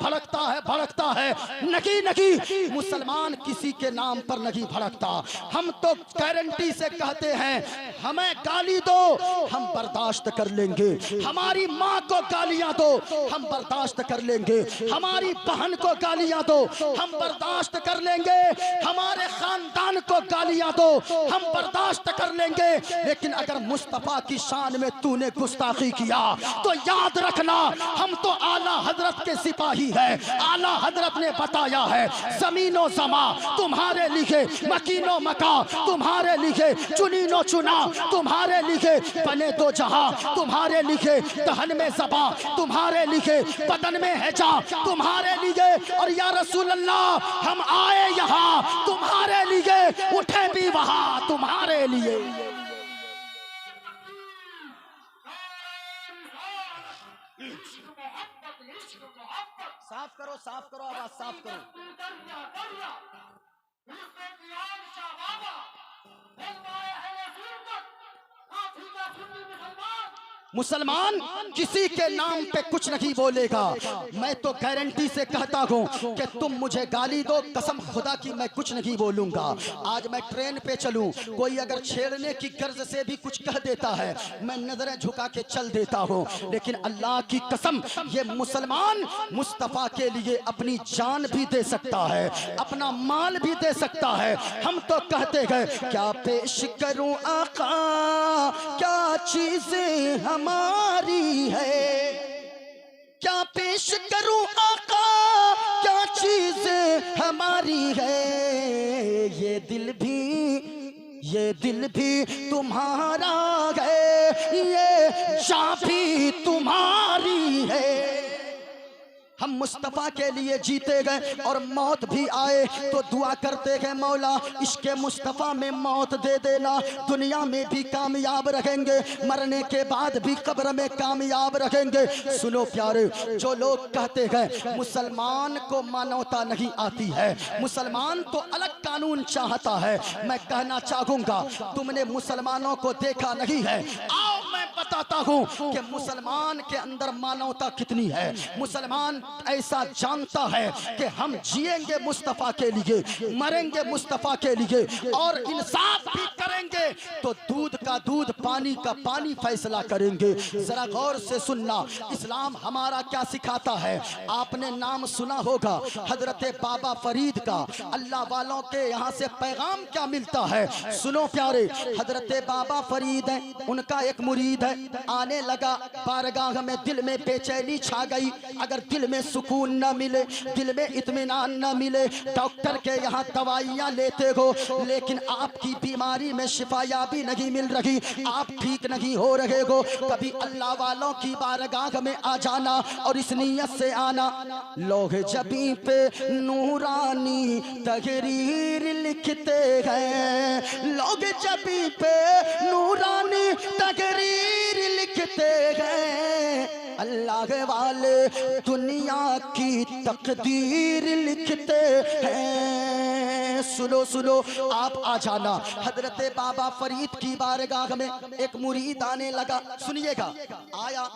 भड़कता है, नहीं, मुसलमान किसी के नाम पर नहीं भड़कता। हम तो गारंटी से कहते हैं हमें गाली दो हम बर्दाश्त कर लेंगे, हमारी माँ को गालियां दो हम बर्दाश्त कर लेंगे, हमारी बहन को गालियां दो हम बर्दाश्त कर लेंगे, हमारे खानदान को गालियां दो हम बर्दाश्त कर लेंगे। लेकिन अगर मुस्तफा की शान में तूने गुस्ताखी किया तो याद रखना हम तो आला हजरत के सिपाही हैं। आला हजरत ने बताया है जमीनो जमा तुम्हारे लिए, मकीनो मका तुम्हारे लिए, चुनीनो चुना तुम्हारे लिए, बने दो जहां तुम्हारे लिए, दहन में ज़बा तुम्हारे लिए, बदन में है जा तुम्हारे लिए। और या रसूल अल्लाह हम आए यहाँ तुम्हारे लिए, उठे भी वहां तुम्हारे लिए। साफ करो आवाज साफ करो। मुसलमान किसी के नाम पे कुछ नहीं बोलेगा। मैं तो गारंटी से कहता हूँ कि तुम मुझे गाली दो, कसम खुदा की मैं कुछ नहीं बोलूंगा। आज मैं ट्रेन पे चलूं, कोई अगर छेड़ने की गर्ज से भी कुछ कह देता है मैं नजरें झुका के चल देता हूँ। लेकिन अल्लाह की कसम ये मुसलमान मुस्तफ़ा के लिए अपनी जान भी दे सकता है, अपना माल भी दे सकता है। हम तो कहते हैं क्या पेश करूं आका, क्या चीजें हमारी है, क्या पेश करूं आका, क्या चीजें हमारी है। ये दिल भी तुम्हारा है, ये जान भी तुम्हारी है। हम मुस्तफ़ा के लिए जीते गए और मौत भी आए तो दुआ करते गए मौला इश्क़े मुस्तफ़ा में मौत दे देना, दुनिया में भी कामयाब रहेंगे, मरने के बाद भी कब्र में कामयाब रहेंगे। सुनो प्यारे, जो लोग कहते हैं मुसलमान को मानवता नहीं आती है, मुसलमान तो अलग कानून चाहता है, मैं कहना चाहूँगा तुमने मुसलमानों को देखा नहीं है। आओ मैं बताता हूँ कि मुसलमान के अंदर मानवता कितनी है। मुसलमान ऐसा जानता है कि हम जिएंगे मुस्तफ़ा के लिए, मरेंगे मुस्तफ़ा के लिए और इंसाफ भी करेंगे तो दूध का दूध पानी का पानी फैसला करेंगे। जरा गौर से सुनना, इस्लाम हमारा क्या सिखाता है। आपने नाम सुना होगा हजरत बाबा फरीद का, अल्लाह वालों के यहाँ से पैगाम क्या मिलता है। सुनो प्यारे, हजरत बाबा फरीद है, उनका एक मुरीद है, आने लगा बारगाह में, दिल में बेचैनी छा गई। अगर दिल में सुकून न मिले, दिल में इत्मीनान न मिले, डॉक्टर के यहाँ दवाइयाँ लेते हो लेकिन आपकी बीमारी में शिफा कामयाबी नहीं मिल रही, आप ठीक नहीं हो रहे हो, कभी अल्लाह वालों की बारगाह में आ जाना और इस नीयत से आना, लोग जबी पे नूरानी तहरीर लिखते हैं, लोग जबी पे नूरानी तहरीर लिखते हैं, अल्लाह वाले दुनिया की तकदीर लिखते हैं। सुनो सुनो, आप आ जाना। हजरत बाबा फरीद की बारगाह में एक मुरीद आने लगा, सुनिएगा, आया,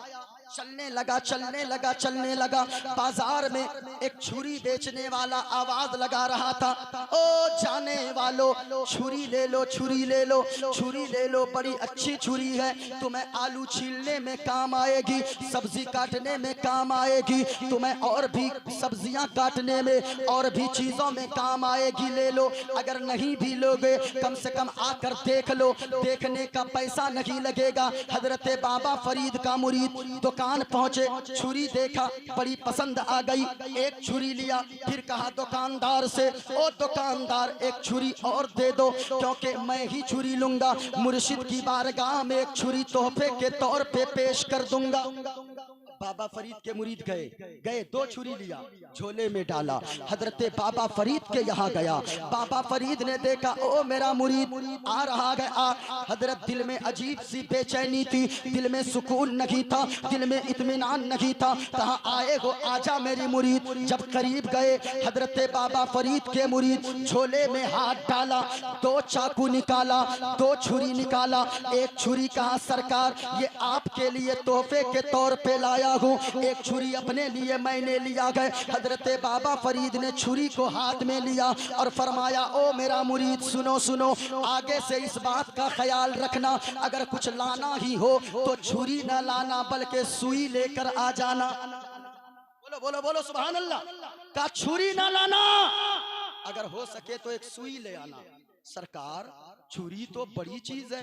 चलने लगा चलने लगा चलने लगा। बाजार में एक छुरी बेचने वाला आवाज लगा रहा था, ओ जाने वालों छुरी ले लो, छुरी ले लो, छुरी ले लो, बड़ी अच्छी छुरी है, तुम्हें आलू छीलने में काम आएगी, सब्जी काटने में काम आएगी, तुम्हें और भी सब्जियां काटने में और भी चीजों में काम आएगी, ले लो। अगर नहीं भी लोगे कम से कम आकर देख लो, देखने का पैसा नहीं लगेगा। हजरत बाबा फरीद का मुरीद दुकान पहुंचे, छुरी देखा, बड़ी पसंद आ गई, एक छुरी लिया, फिर कहा दुकानदार से, ओ दुकानदार एक छुरी और दे दो, क्योंकि मैं ही छुरी लूंगा, मुर्शिद की बारगाह में एक छुरी तोहफे के तौर पे पेश कर दूंगा। बाबा फरीद के मुरीद गए, दो छुरी लिया, झोले में डाला, हजरत बाबा फरीद के यहाँ गया। बाबा फरीद ने देखा, ओ मेरा मुरीद आ रहा है, हजरत दिल में अजीब सी बेचैनी थी, दिल में सुकून नहीं था, दिल में इत्मीनान नहीं था, कहा आए हो, आजा मेरी मुरीद। जब करीब गए, हजरत बाबा फरीद के मुरीद झोले में हाथ डाला, दो चाकू निकाला, दो छुरी निकाला, एक छुरी कहा सरकार ये आपके लिए तोहफे के तौर पे लाया हूँ, एक छुरी अपने लिए मैंने लिया गए। हजरत बाबा फरीद ने छुरी को हाथ में लिया और फरमाया, ओ मेरा मुरीद सुनो सुनो, आगे से इस बात का ख्याल रखना, अगर कुछ लाना ही हो तो छुरी न लाना बल्कि सुई लेकर आ जाना। बोलो बोलो बोलो सुभान अल्लाह। का छुरी न लाना, अगर हो सके तो एक सुई ले आना। सरकार छुरी तो बड़ी चीज है,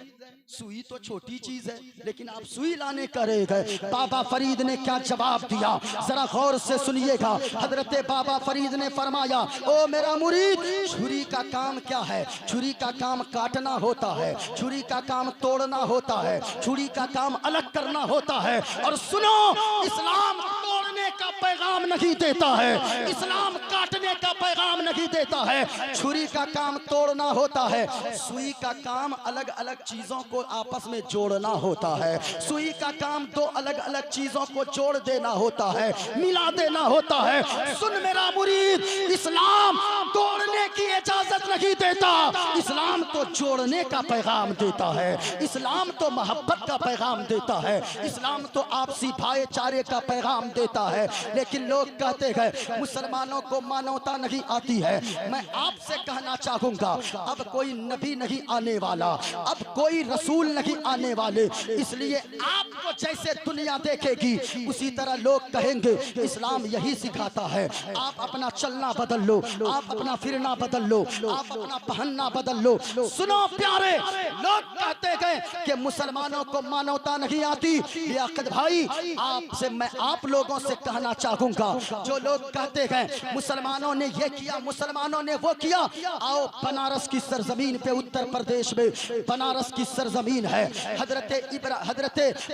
सुई तो छोटी चीज है, लेकिन आप सुई लाने करे गए। बाबा फरीद ने क्या जवाब दिया, जरा गौर से सुनिएगा। हजरत बाबा फरीद ने फरमाया, ओ मेरा मुरीद, छुरी का काम क्या है? छुरी का काम काटना होता है, छुरी का काम तोड़ना होता है, छुरी का काम अलग करना होता है। और सुनो, इस्लाम तोड़ने का पैगाम नहीं देता है, इस्लाम काटने का पैगाम नहीं देता है। छुरी का काम तोड़ना होता है, सुई का काम अलग अलग चीजों को आपस में जोड़ना होता है, सुई का काम दो अलग अलग चीजों को जोड़ देना होता है, मिला देना होता है। सुन मेरा मुरीद, इस्लाम तोड़ने की इजाजत नहीं देता, इस्लाम तो जोड़ने का पैगाम देता है, इस्लाम तो मोहब्बत का पैगाम देता है, इस्लाम तो आपसी भाईचारे का पैगाम देता है। लेकिन लोग कहते हैं मुसलमानों को मानवता नहीं आती है। मैं आपसे कहना चाहूंगा, अब कोई नबी नहीं आने वाला, अब कोई रसूल नहीं आने वाले, इसलिए आपको जैसे दुनिया देखेगी उसी तरह लोग कहेंगे इस्लाम यही सिखाता है। आप अपना चलना बदल लो, आप अपना फिरना बदल लो, आप अपना पहनना बदल लो। सुनो प्यारे, लोग कहते हैं कि मुसलमानों को मानवता नहीं आती। लियाकत भाई, आपसे मैं आप लोगों से कहना चाहूंगा, जो लोग कहते हैं मुसलमानों ने ये किया, मुसलमानों ने वो किया, आओ बनारस की सरजमीन पे, उत्तर प्रदेश में बनारस की सरजमीन है। हजरत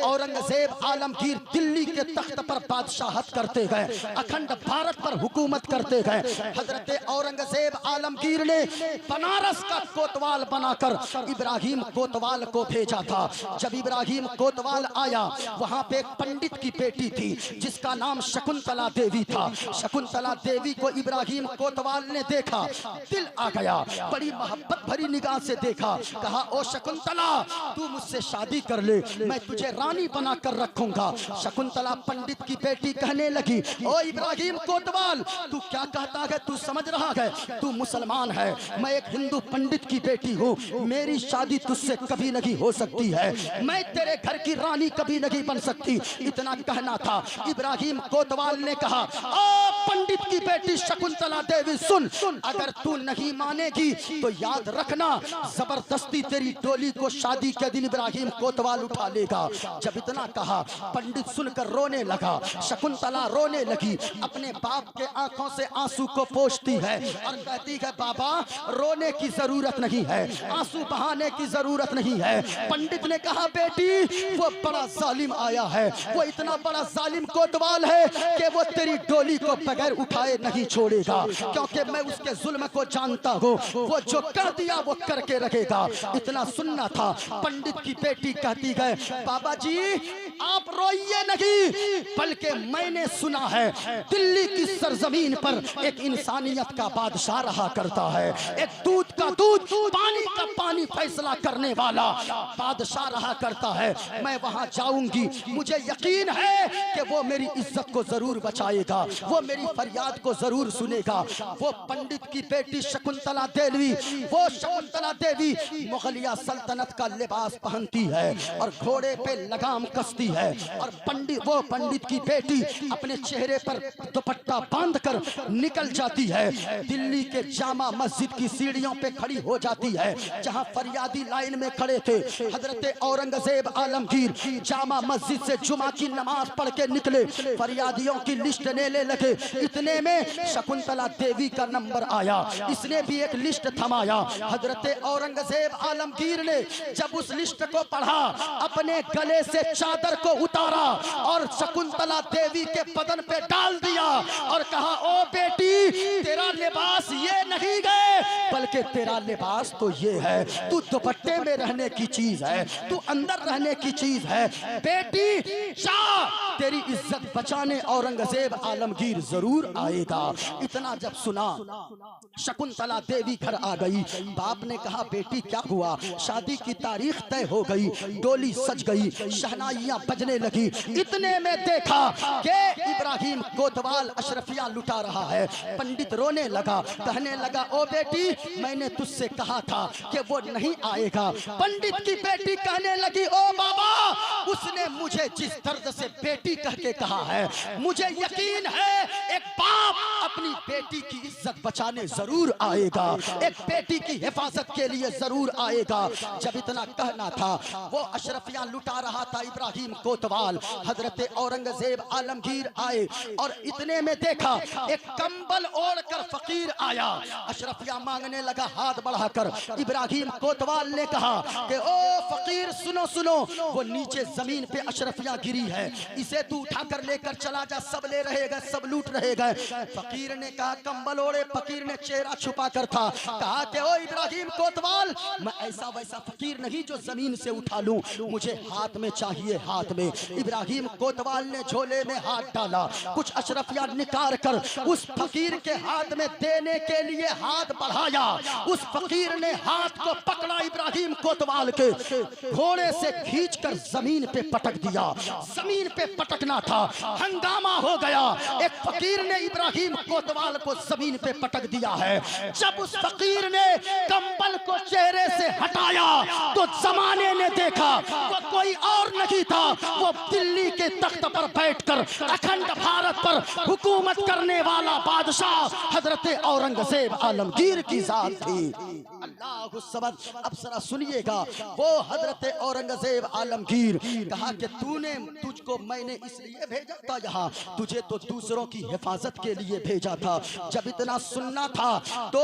औरंगजेब आलमगीर दिल्ली के तख्त पर बादशाहत करते गए, अखंड भारत पर हुकूमत करते गए। हजरत औरंगजेब आलमगीर ने बनारस का कोतवाल बनाकर इब्राहिम कोतवाल को भेजा था। जब इब्राहिम कोतवाल आया, वहां पे एक पंडित की बेटी थी जिसका नाम शकुंतला देवी था। शकुंतला देवी को इब्राहिम कोतवाल ने देखा, दिल आ गया, बड़ी मोहब्बत भरी निगाह से देखा, कहा ओ शकुंतला, तू मुझसे शादी कर ले, मैं तुझे रानी बना कर रखूंगा। शकुंतला पंडित की बेटी कहने लगी, ओ इब्राहिम कोतवाल, तू क्या कहता है? तू समझ रहा है तू मुसलमान है, मैं एक हिंदू पंडित की बेटी हूँ, मेरी शादी तुझसे कभी नहीं हो सकती है, मैं तेरे घर की रानी कभी नहीं बन सकती। इतना कहना था। इब्राहिम कोतवाल ने कहा, ओ पंडित की बेटी शकुंतला देवी सुन, अगर तू नहीं मानेगी तो याद रखना जबरदस्ती तेरी डोली को शादी के दिन इब्राहिम कोतवाल उठा लेगा। जब इतना कहा पंडित सुनकर रोने लगा, शकुंतला रोने लगी, अपने बाप के आंखों से आंसू को पोंछती है और कहती है बाबा रोने की जरूरत नहीं है, आंसू बहाने की जरूरत नहीं है। पंडित ने कहा बेटी वो बड़ा जालिम आया है, वो इतना बड़ा जालिम कोतवाल है कि वो तेरी डोली को बगैर उठाए नहीं छोड़ेगा, क्योंकि मैं उसके जुल्म को जानता हूँ, वो जो कर दिया वो करके रखेगा। इतना सुनना था। पंडित की बेटी कहती है बाबा जी आप रोइए नहीं, बल्कि मैंने सुना है दिल्ली की सरजमीन पर एक इंसानियत का बादशाह रहा करता है, एक दूध का दूध पानी का पानी फैसला करने वाला बादशाह रहा करता है। मैं वहां जाऊंगी, मुझे यकीन है कि वो मेरी इज्जत को जरूर बचाएगा, वो मेरी फरियाद को जरूर सुनेगा। वो पंडित की बेटी शकुंतला देवी, वो शकुंतला देवी मुगलिया सल्तनत का लिबास पहनती है और घोड़े पे लगाम कसती है, और वो पंडित की बेटी अपने चेहरे पर दुपट्टा बांधकर निकल जाती है। दिल्ली के जामा मस्जिद की सीढ़ियों पे खड़ी हो जाती है, जहां फरियादी लाइन में खड़े थे। हजरत औरंगजेब आलमगीर जामा मस्जिद से जुमा की नमाज पढ़ के निकले, फरियादियों की लिस्ट लेने लगे। इतने में शकुंतला देवी का नंबर आया, इसने भी एक लिस्ट थमाया। हजरत औरंगजेब आलमगीर ने जब उस लिस्ट को पढ़ा, अपने गले से चादर को उतारा और शकुंतला देवी के बदन पे डाल दिया और कहा ओ बेटी तेरा लिबास ये नहीं गए, बल्कि तेरा लिबास तो ये है, तू दुपट्टे में रहने की चीज है, तू अंदर रहने की चीज है। बेटी जा, तेरी इज्जत बचाने औरंगजेब आलमगीर जरूर आएगा। इतना जब सुना शकुंतला देवी घर आ गई। बाप ने कहा बेटी क्या हुआ? शादी की तारीख तय हो गई, डोली सज गई, शहनाइयां बजने लगी। इतने में देखा कि इब्राहिम कोतवाल अशरफिया लुटा रहा है। पंडित रोने लगा, कहने लगा ओ बेटी मैंने तुझसे कहा था कि वो नहीं आएगा। पंडित की बेटी कहने लगी ओ बाबा उसने मुझे जिस दर्द से बेटी कह के कहा है, मुझे यकीन है एक बाप अपनी बेटी की इज्जत बचाने जरूर आएगा, एक बेटी की हिफाजत के लिए जरूर आएगा। जब इतना कहना था, वो अशरफियां लुटा रहा था इब्राहिम कोतवाल। हजरत औरंगजेब आलमगीर आए और इतने में देखा एक कंबल ओढ़कर फकीर आया। अशरफिया मांगने लगा हाथ बढ़ाकर। इब्राहिम कोतवाल ने कहा कि ओ फकीर सुनो सुनो, वो नीचे जमीन पे अशरफिया गिरी है, इसे तू उठाकर लेकर चला जा, सब ले रहेगा, सब लूट रहेगा। फकीर ने कहा कंबल ओढ़े, फकीर ने चेहरा छुपा कर था, कहा कि ओ इब्राहिम कोतवाल मैं ऐसा वैसा फकीर नहीं जो जमीन से उठा लूं, मुझे हाथ में चाहिए, हाथ में। इब्राहिम कोतवाल ने झोले में हाथ डाला, कुछ अशरफिया निकाल कर उस फकीर के हाथ में देने के लिए हाथ बढ़ाया। उस फकीर ने हाथ को पकड़ा, इब्राहिम कोतवाल के घोड़े से खींचकर जमीन पे पटक दिया। जमीन पे पटकना था, हंगामा हो गया। एक फकीर ने इब्राहिम कोतवाल को जमीन पे पटक दिया है। जब उस फकीर ने कंबल को चेहरे से हटाया तो जमाने ने देखा वो कोई और नहीं था, वो दिल्ली के तख्त पर बैठकर अखंड भारत पर हुकूमत करने वाला बादशाह हजरत औरंगजेब आलमगीर की जात थी। अल्लाहु समद। अब जरा सुनिएगा, वो हजरत औरंगजेब आलमगीर कहा कि तुझको मैंने इसलिए भेजा था यहाँ, तुझे तो दूसरों की हिफाजत के लिए भेजा था। जब इतना सुनना था तो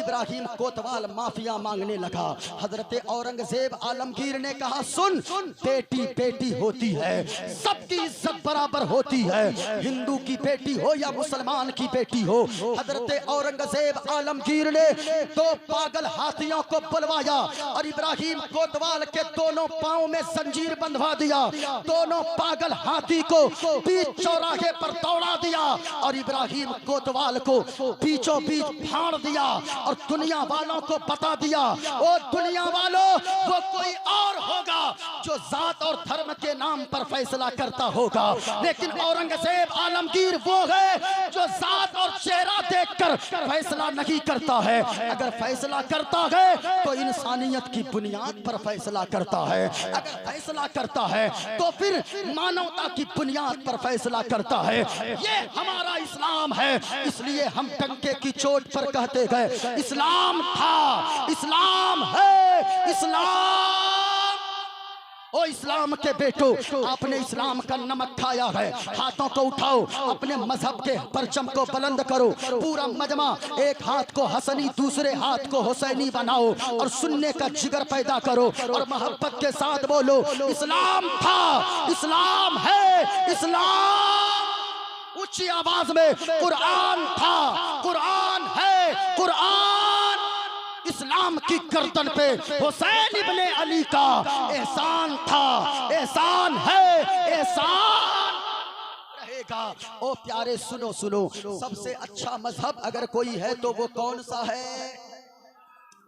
इब्राहिम कोतवाल माफिया मांगने लगा। हजरत औरंगजेब आलमगीर ने कहा सुन, बेटी बेटी होती है, सबकी इज्जत बराबर होती है, हिंदू की बेटी हो या मुसलमान की बेटी हो। हजरत औरंगजेब आलमगीर ने दो पागल हाथियों को बुलवाया और इब्राहिम कोतवाल के दोनों पांव में जंजीर बंधवा दिया। दोनों पागल हाथी को बीच चौराहे पर दौड़ा दिया और इब्राहिम कोतवाल को बीचों बीच फाड़ दिया और दुनिया वालों को बता दिया, ओ दुनिया वालों वो कोई और होगा, जो जात और धर्म के नाम पर फैसला करता होगा, लेकिन औरंगजेब आलमगीर वो है जो जात और चेहरा देखकर फैसला नहीं करता है। अगर फैसला करता है तो इंसानियत की बुनियाद पर फैसला करता है, अगर फैसला करता है तो फिर मानवता की बुनियाद पर फैसला करता है। ये हमारा इस्लाम है। इसलिए हम डंके की चोट पर कहते गए इस्लाम था, इस्लाम है, इस्लाम। ओ इस्लाम के बेटो, आपने इस्लाम का नमक खाया है, हाथों को उठाओ, अपने मजहब के परचम को बुलंद करो। पूरा मजमा एक हाथ को हसनी दूसरे हाथ को हुसैनी बनाओ और सुनने का जिगर पैदा करो और मोहब्बत के साथ बोलो इस्लाम था, इस्लाम है, इस्लाम। ऊंची आवाज में कुरान था, कुरान है, कुरान। इस्लाम की गर्दन पे हुसैन इब्ने अली का एहसान था, एहसान है, एहसान रहेगा। ओ प्यारे सुनो सुनो, सबसे अच्छा मजहब अगर कोई है तो वो कौन सा है?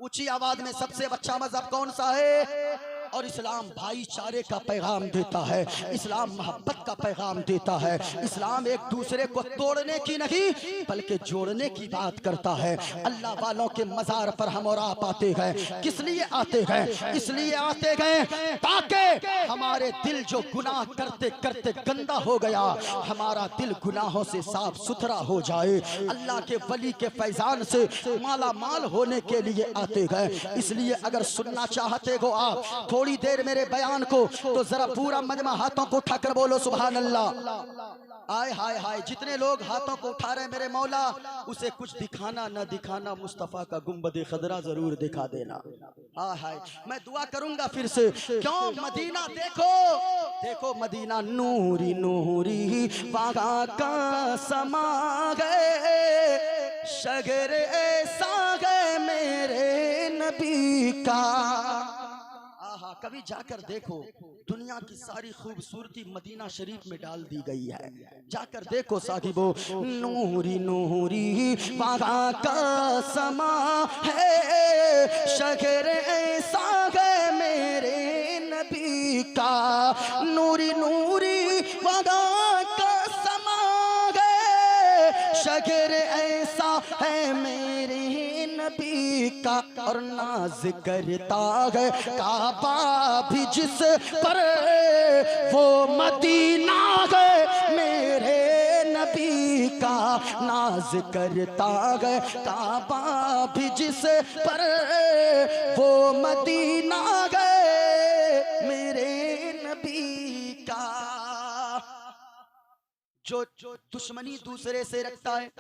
ऊंची आवाज में सबसे अच्छा मजहब कौन सा है? और इस्लाम भाईचारे का पैगाम देता है, इस्लाम मोहब्बत का पैगाम देता है। इस्लाम एक दूसरे को तोड़ने की नहीं बल्कि जोड़ने की बात करता है। अल्लाह वालों के मजार पर हम और आप आते गए, किस लिए आते गए? इसलिए आते गए ताकि हमारे दिल जो गुनाह करते करते गंदा हो गया, हमारा दिल गुनाहों से साफ सुथरा हो जाए। अल्लाह के वली के फैजान से माला माल होने के लिए आते गए। इसलिए अगर सुनना चाहते हो आप थोड़ी देर मेरे बयान को, तो जरा पूरा मजमा हाथों को उठाकर बोलो सुभान अल्लाह। आय हाय हाय, जितने लोग हाथों को उठा रहे मेरे मौला, उसे कुछ दिखाना न दिखाना मुस्तफा का गुंबद खदरा जरूर दिखा देना। हाय हाय, मैं दुआ करूंगा फिर से। क्यों? मदीना देखो, देखो मदीना नूरी नूरी बागा का समा गए, शगर ऐसा गए मेरे नबी का। कभी जाकर देखो, दुनिया की सारी खूबसूरती मदीना शरीफ में डाल दी गई है। जाकर देखो साहिबो, नूरी नूरी बागा का समा है, शगर ऐसा है मेरे नबी का। नूरी नूरी बागा का समा है, शगर ऐसा है मेरे नबी का। और नाज करता है काबा भी जिस पर, वो मदीना है मेरे नबी का। नाज करता है काबा भी जिस पर, वो मदीना है मेरे नबी का। जो दुश्मनी दूसरे से रखता है,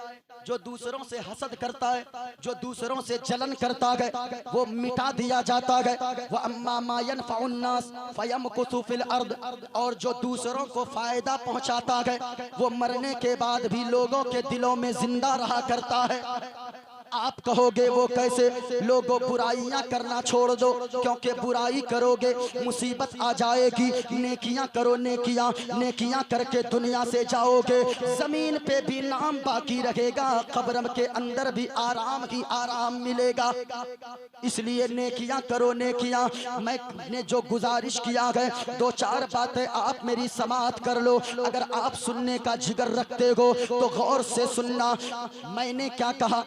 जो दूसरों से हसद करता है, जो दूसरों से जलन करता है, वो मिटा दिया जाता है। वह अम्मा मा यनफउन नास फयमकुसु फिल अर्द। और जो दूसरों को फायदा पहुंचाता है, वो मरने के बाद भी लोगों के दिलों में जिंदा रहा करता है। आप कहोगे वो कैसे? लोगों बुराइयां करना छोड़ दो, क्योंकि बुराई करोगे मुसीबत आ जाएगी। नेकियां करो, नेकियां, नेकियां करके दुनिया से जाओगे, जमीन पे भी नाम बाकी रहेगा, कब्र के अंदर भी आराम ही आराम मिलेगा। इसलिए नेकियां करो, नेकियां। मैंने जो गुजारिश किया है, दो चार बातें आप मेरी समाअत कर लो। अगर आप सुनने का जिगर रखते हो तो गौर से सुनना। मैंने क्या कहा?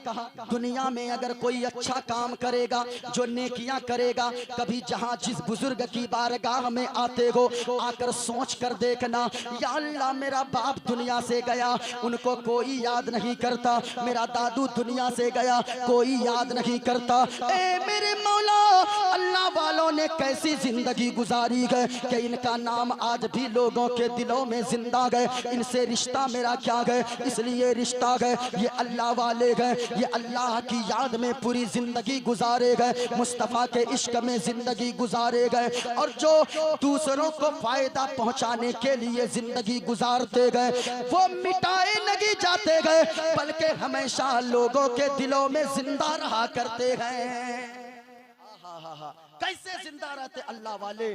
दुनिया में अगर कोई अच्छा काम करेगा, जो नेकियां करेगा, कभी जहां जिस बुजुर्ग की बारगाह में आते हो, आकर सोच कर देखना, या अल्लाह मेरा बाप दुनिया से गया, उनको कोई याद नहीं करता। मेरा दादू दुनिया से गया, कोई याद नहीं करता। ए मेरे मौला, अल्लाह वालों ने कैसी जिंदगी गुजारी है कि इनका नाम आज भी लोगों के दिलों में जिंदा है। इनसे रिश्ता मेरा क्या है? इसलिए रिश्ता है, ये अल्लाह वाले हैं, ये अल्लाह की याद में पूरी जिंदगी गुजारे गए, मुस्तफा के इश्क में जिंदगी गुजारे गए। और जो दूसरों को फायदा पहुंचाने के लिए जिंदगी गुजारते गए, वो मिटाए नहीं जाते गए, बल्कि हमेशा लोगों के दिलों में जिंदा रहा करते हैं। कैसे जिंदा रहते? अल्लाह वाले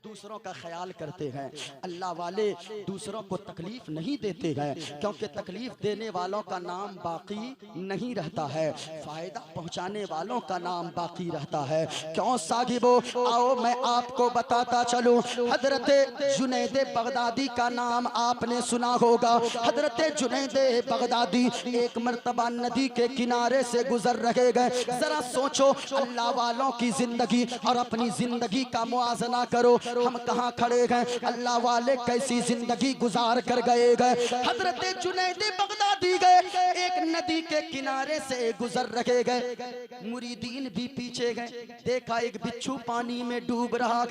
दूसरों का ख्याल करते हैं, अल्लाह वाले दूसरों को तकलीफ नहीं देते हैं, क्योंकि तकलीफ देने वालों का नाम बाकी नहीं रहता है, फायदा पहुंचाने वालों का नाम बाकी रहता है। क्यों साहिबो, आओ मैं आपको बताता चलूं। हजरत जुनैद बगदादी का नाम आपने सुना होगा। हजरत जुनैद बगदादी एक मर्तबा नदी के किनारे से गुजर रहे गए। जरा सोचो, अल्लाह वालों की जिंदगी और अपनी जिंदगी का मुआजना करो, हम कहाँ खड़े हैं, अल्लाह वाले कैसी जिंदगी गुजार कर गए। हजरत जुनैद बगदादी गए, एक नदी के किनारे से गुजर रहे गए, मुरीदीन भी पीछे गए। देखा एक बिच्छू पानी में डूब रहा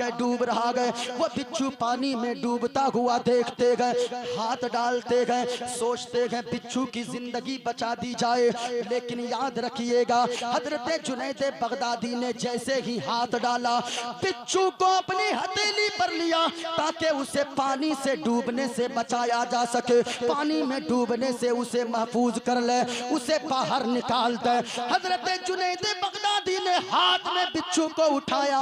गए। वो बिच्छू पानी में डूबता हुआ देखते गए, हाथ डालते गए, सोचते गए बिच्छू की जिंदगी बचा दी जाए। लेकिन याद रखिएगा, हजरत जुनैद बगदादी ने जैसे ही हाथ डाला, बिच्छू को अपनी हथेली पर लिया ताकि उसे पानी से डूबने से बचाया जा सके, पानी में डूबने से उसे महफूज कर ले, उसे बाहर निकाल दे। हजरत जुनैद बगदादी ने हाथ में बिच्छू को उठाया,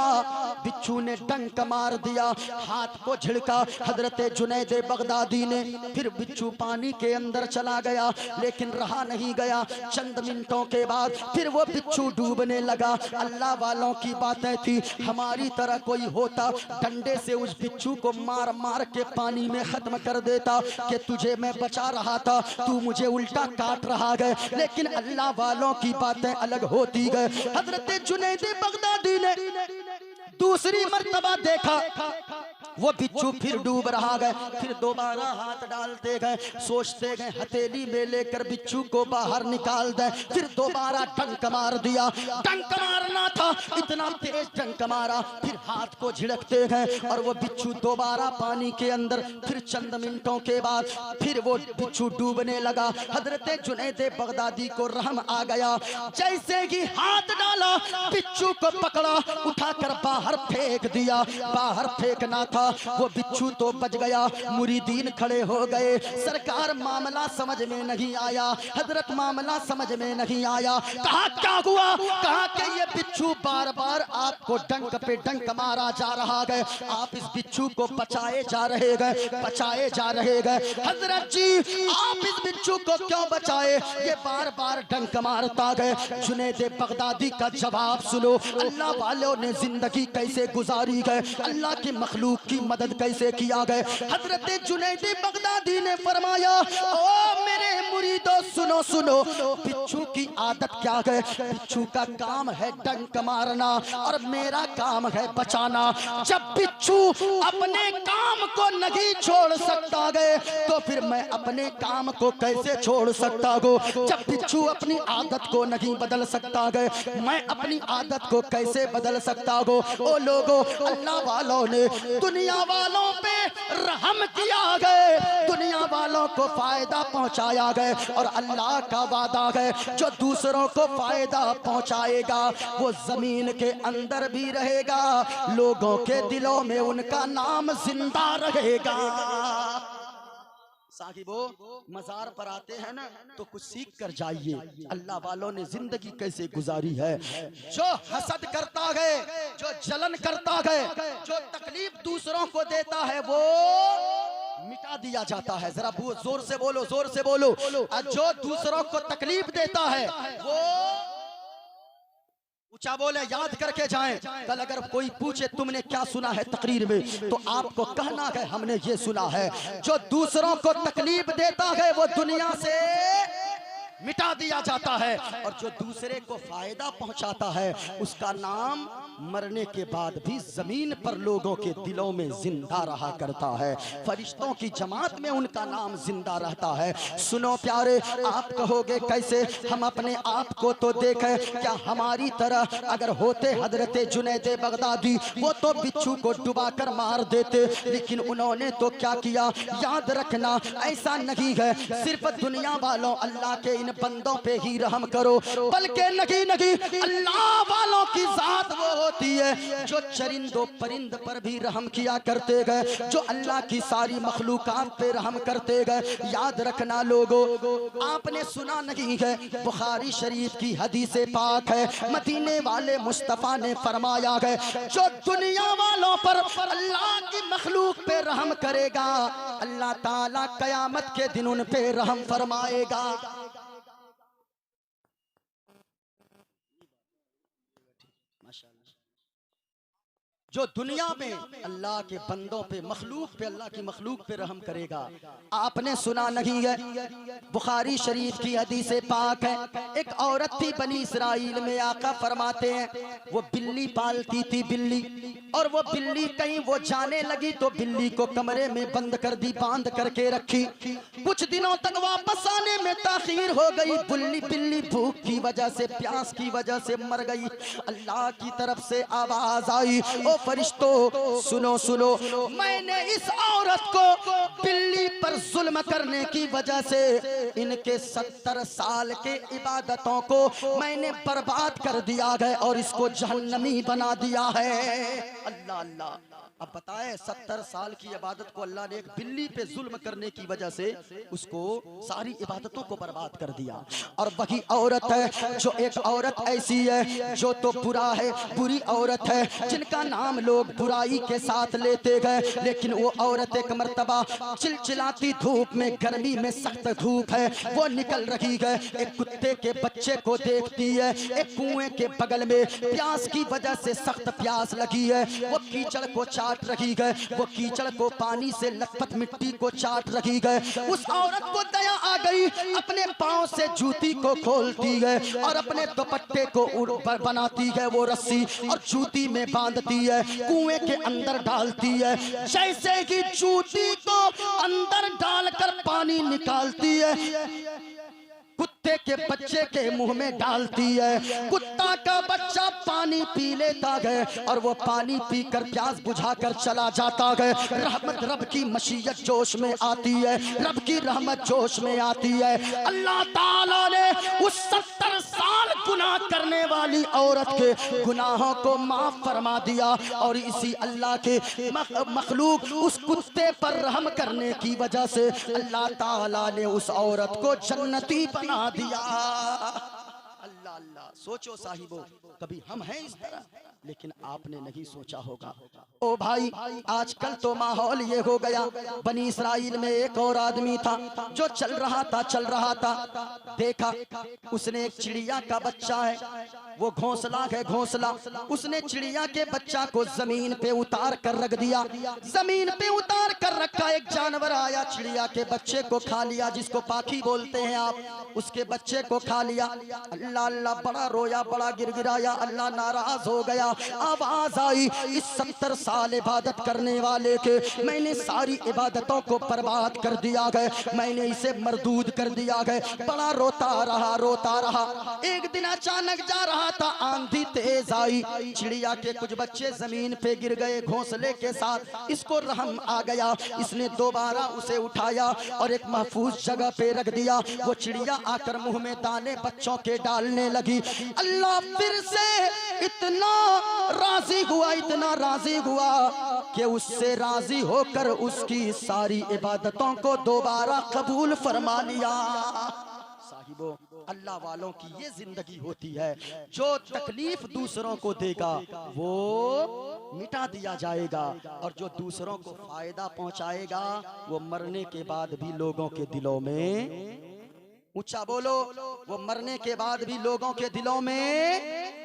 बिच्छू ने डंक मार दिया, हाथ को झिड़का। हजरत जुनैद बगदादी ने फिर बिच्छू पानी के अंदर चला गया, लेकिन रहा नहीं गया। चंद मिनटों के बाद फिर वो बिच्छू डूबने लगा। अल्लाह वालों की बातें थी, हमारी तरह कोई होता डंडे से उस बिच्छू को मार मार के पानी में खत्म कर देता कि तुझे मैं बचा रहा था, तू मुझे उल्टा काट रहा है। लेकिन अल्लाह वालों की बातें अलग होती गए। हजरत जुनैद बगदादी ने दूसरी मर्तबा देखा वो बिच्छू फिर डूब रहा गए, फिर दोबारा हाथ डालते गए, सोचते गए हथेली में लेकर बिच्छू को बाहर निकाल दे। फिर दोबारा डंक मार दिया, डंक मारना था, इतना तेज डंक मारा, फिर हाथ को झिड़कते गए और वो बिच्छू दोबारा पानी के अंदर। फिर चंद मिनटों के बाद फिर वो बिच्छू डूबने लगा। हजरत जुनैद बगदादी को रहम आ गया, जैसे ही हाथ डाला बिच्छू को पकड़ा, उठाकर बाहर फेंक दिया। बाहर फेंकना था, वो बिच्छू तो बच गया। मुरीदीन खड़े हो गए, सरकार मामला समझ में नहीं आया, हजरत मामला समझ में नहीं आया। कहा क्या हुआ? कहा कि ये बिच्छू बार बार आपको डंक पे डंक मारा जा रहा है, आप इस बिच्छू को बचाए जा रहे गए। हजरत जी आप इस बिच्छू को क्यों बचाए? ये बार बार डंक मारता गए। जुनैद बगदादी का जवाब सुनो, अल्लाह वालों ने जिंदगी कैसे गुजारी गए, अल्लाह की मखलूक की मदद कैसे किया गए। हजरत जुनैद बगदादी ने फरमाया, ओ मेरे मुरीदों सुनो, बिच्छू की आदत क्या है? बिच्छू का काम है डंक मारना और मेरा काम है बचाना। जब बिच्छू अपने काम को नहीं छोड़ सकता है तो फिर मैं अपने काम को कैसे छोड़ सकता हूँ? जब बिच्छू अपनी आदत को नहीं बदल सकता है, मैं अपनी आदत को कैसे बदल सकता हूँ? ओ लोगों, अल्लाह वालों ने दुनिया वालों पे रहम किया गए, दुनिया वालों को फायदा पहुंचाया गए। और अल्लाह का वादा है, जो दूसरों को फायदा पहुंचाएगा वो जमीन के अंदर भी रहेगा, लोगों के दिलों में उनका नाम जिंदा रहेगा। साहिबो, मजार पर आते हैं ना तो कुछ सीख कर जाइए, अल्लाह वालों ने जिंदगी कैसे गुजारी है। जो हसद करता है, जो जलन करता है, जो तकलीफ दूसरों को देता है, वो मिटा दिया जाता है। जरा जोर से बोलो, जोर से बोलो। जो दूसरों को तकलीफ देता है वो ऊंचा बोले, याद करके जाएं। कल अगर कोई पूछे तुमने क्या सुना है तकरीर में, तो आपको कहना है हमने ये सुना है। जो दूसरों को तकलीफ देता है वो दुनिया से मिटा दिया जाता है, और जो दूसरे को फायदा पहुंचाता है उसका नाम मरने के बाद भी जमीन पर लोगों के दिलों में जिंदा रहा करता है। फरिश्तों की जमात में उनका नाम जिंदा रहता है। सुनो प्यारे, आप कहोगे कैसे? हम अपने आप को तो देखें, क्या हमारी तरह अगर होते हजरत जुनैद बगदादी, वो तो बिच्छू को डुबाकर मार देते, लेकिन उन्होंने तो क्या किया? याद रखना, ऐसा नहीं है सिर्फ दुनिया वालों अल्लाह के इन बंदों पे ही रहम करो, बल्कि नहीं अल्लाह वालों की जात वो होती है जो चरिंदों परिंद पर भी रहम किया करते गए, जो अल्लाह की सारी मखलूकात पे रहम करते गए। याद रखना लोगों, आपने सुना नहीं है, बुखारी शरीफ की हदीस पाक है, मदीने वाले मुस्तफ़ा ने फरमाया है, जो दुनिया वालों पर अल्लाह की मखलूक पे रहम करेगा, अल्लाह ताला कयामत के दिन उन पे रहम फरमाएगा। जो दुनिया में अल्लाह के बंदों पे मखलूक पे अल्लाह की मखलूक पे रहम करेगा। आपने सुना नहीं है, बुखारी शरीफ की हदीस पाक है, एक औरत थी बनी इसराइल में, आका फरमाते हैं वो बिल्ली पालती थी बिल्ली, और वो बिल्ली कहीं वो जाने लगी तो बिल्ली को कमरे में बंद कर दी, बांध करके रखी। कुछ दिनों तक वापस आने में ताखीर हो गई, बिल्ली भूख की वजह से, प्यास की वजह से मर गई। अल्लाह की तरफ से आवाज आई, ओ फरिश्तों सुनो, मैंने इस औरत को बिल्ली पर जुल्म करने की वजह से इनके 70 साल के इबादतों को मैंने बर्बाद कर दिया है और इसको जहन्नमी बना दिया है। अल्लाह अल्लाह। अब बताएं, 70 साल की इबादत को अल्लाह ने एक बिल्ली पे जुल्म करने की वजह से उसको सारी इबादतों को बर्बाद कर दिया। और वही औरत है, जो एक औरत ऐसी है जो तो बुरा है, बुरी औरत है, जिनका नाम लोग बुराई के साथ लेते गए, लेकिन वो औरत एक मर्तबा चिलचिलाती धूप में, गर्मी में सख्त धूप है, वो निकल रही है, एक कुत्ते के बच्चे को देखती है, एक कुएं के बगल में प्यास की वजह से सख्त प्यास लगी है, वो कीचड़ को चाट रही है, वो कीचड़ को पानी से लथपथ मिट्टी को चाट रही है। उस औरत को दया आ गई, अपने पांव से जूती को खोलती है और अपने दुपट्टे को बनाती है, वो रस्सी और जूती में बांधती है, कुएं के अंदर डालती है। जैसे ही जूती को अंदर डालकर पानी निकालती है, कुत्ते के बच्चे के मुंह में डालती है, कुत्ता का बच्चा पानी पी लेता है और वो पानी पीकर प्यास बुझाकर चला जाता है। रहमत रब की मशीयत जोश में आती है, रब की रहमत जोश में आती है। अल्लाह ताला ने उस 70 साल गुनाह करने वाली औरत के गुनाहों को माफ फरमा दिया और इसी अल्लाह के मखलूक उस कुत्ते पर रहम करने की वजह से अल्लाह ताला ने उस औरत को जन्नती बना दिया। अल्लाह अल्लाह। सोचो साहिबो, कभी हम हैं इस तरह, लेकिन आपने नहीं सोचा होगा। ओ भाई, आजकल तो माहौल ये हो गया, बनी इसराइल में एक और आदमी था जो चल रहा था, देखा उसने एक चिड़िया का बच्चा है, वो घोंसला है घोंसला, उसने चिड़िया के बच्चा को जमीन पे उतार कर रख दिया, जमीन पे उतार कर रखा। एक जानवर आया, चिड़िया के बच्चे को खा लिया, जिसको पाखी बोलते हैं आप, उसके बच्चे को खा लिया। अल्लाह अल्लाह, बड़ा रोया, बड़ा गिरगिराया, अल्लाह नाराज हो गया। आवाज आई, इस 70 साल इबादत करने वाले के मैंने सारी इबादतों को बर्बाद कर दिया गया, मैंने इसे मरदूद कर दिया गया। बड़ा रोता रहा। एक दिन अचानक जा रहा था, आंधी तेज आई, चिड़िया के कुछ बच्चे जमीन पे गिर गए घोंसले के साथ। इसको रहम आ गया, इसने दोबारा उसे उठाया और एक महफूज जगह पे रख दिया। वो चिड़िया आकर मुंह में दाने बच्चों के डालने लगी। अल्लाह फिर से इतना राजी हुआ कि उससे राजी होकर उसकी सारी इबादतों को दोबारा कबूल फरमा लिया। साहिबो, अल्लाह वालों की ये जिंदगी होती है, जो तकलीफ दूसरों को देगा वो मिटा दिया जाएगा, और जो दूसरों को फायदा पहुंचाएगा वो मरने के बाद भी लोगों के दिलों में, ऊंचा बोलो, वो मरने के बाद भी लोगों के दिलों में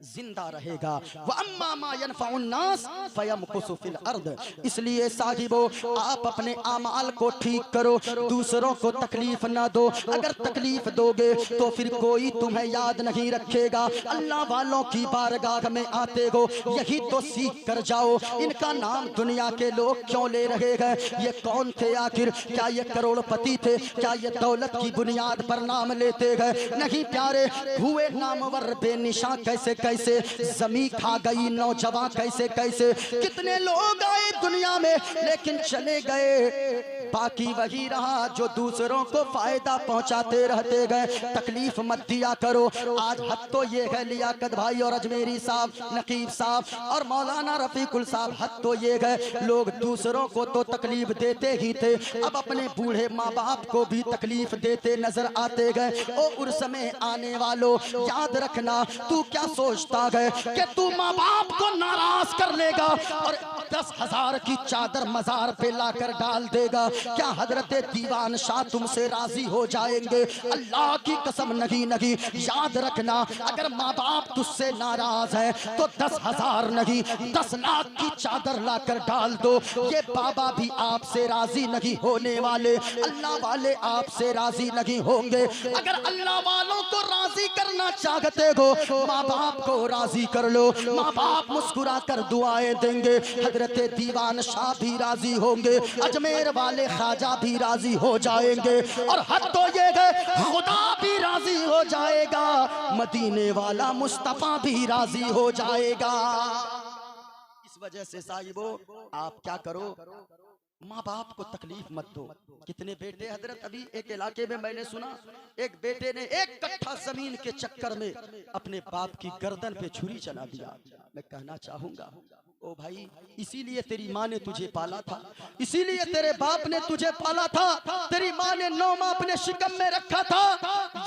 जिंदा रहेगा। वअम्मा मा यनफउन नास फयमकुसु फिल अर्द। इसलिए साहिबो, आप अपने आमाल को ठीक करो, दूसरों को तकलीफ ना दो। अगर तकलीफ दोगे तो फिर कोई तुम्हें याद नहीं रखेगा। अल्लाह वालों की बारगाह में आते हो, यही तो सीख कर जाओ। इनका नाम दुनिया के लोग क्यों ले रहे हैं? ये कौन थे आखिर? क्या ये करोड़पति थे? क्या ये दौलत की बुनियाद पर नाम लेते हैं? नहीं प्यारे, हुए नामवर बेनिशा कैसे कैसे, जमी खा गई नौजवान कैसे कैसे। कितने लोग आए दुनिया में लेकिन चले गए। बाकी वही रहा जो दूसरों को फायदा पहुंचाते रहते गए। तकलीफ मत दिया करो। आज हद तो ये है लियाकत भाई और अजमेरी साहब, नकीब साहब और मौलाना रफीकुल साहब, हद तो ये है लोग दूसरों को तो तकलीफ देते ही थे, अब अपने बूढ़े माँ बाप को भी तकलीफ देते नजर आते गए। ओ उर्स में आने वालों, याद रखना तू क्या सोचता है कि तू माँ बाप को नाराज कर लेगा और 10,000 की चादर मजार पे लाकर डाल देगा? क्या हजरत दीवान शाह तुमसे राजी हो जाएंगे? अल्लाह की कसम नहीं नहीं। याद रखना अगर माँ बाप तुझसे नाराज है तो 10,000 नहीं 10 लाख की चादर लाकर डाल दो, ये बाबा भी आपसे राजी नहीं होने वाले। अल्लाह वाले आपसे राजी नहीं होंगे। अगर अल्लाह वालों को राजी करना चाहते हो, माँ बाप को राजी कर लो। माँ बाप मुस्कुरा कर दुआएं देंगे, हजरत दीवान शाह भी राजी होंगे, अजमेर वाले ख्वाजा भी राजी हो जाएंगे और हद तो ये है खुदा भी राजी हो जाएगा, मदीने वाला मुस्तफा भी राजी हो जाएगा। इस वजह से साहिबो आप क्या करो, माँ बाप को तकलीफ मत दो। कितने बेटे हजरत, अभी एक इलाके में मैंने सुना एक बेटे ने 1 कट्ठा जमीन के चक्कर में अपने बाप की गर्दन पे छुरी चला दिया। मैं कहना चाहूंगा ओ भाई, इसीलिए तेरी माँ ने तुझे पाला था, इसीलिए तेरे बाप ने तुझे पाला था, तेरी माँ ने 9 माह अपने शिकम में रखा था।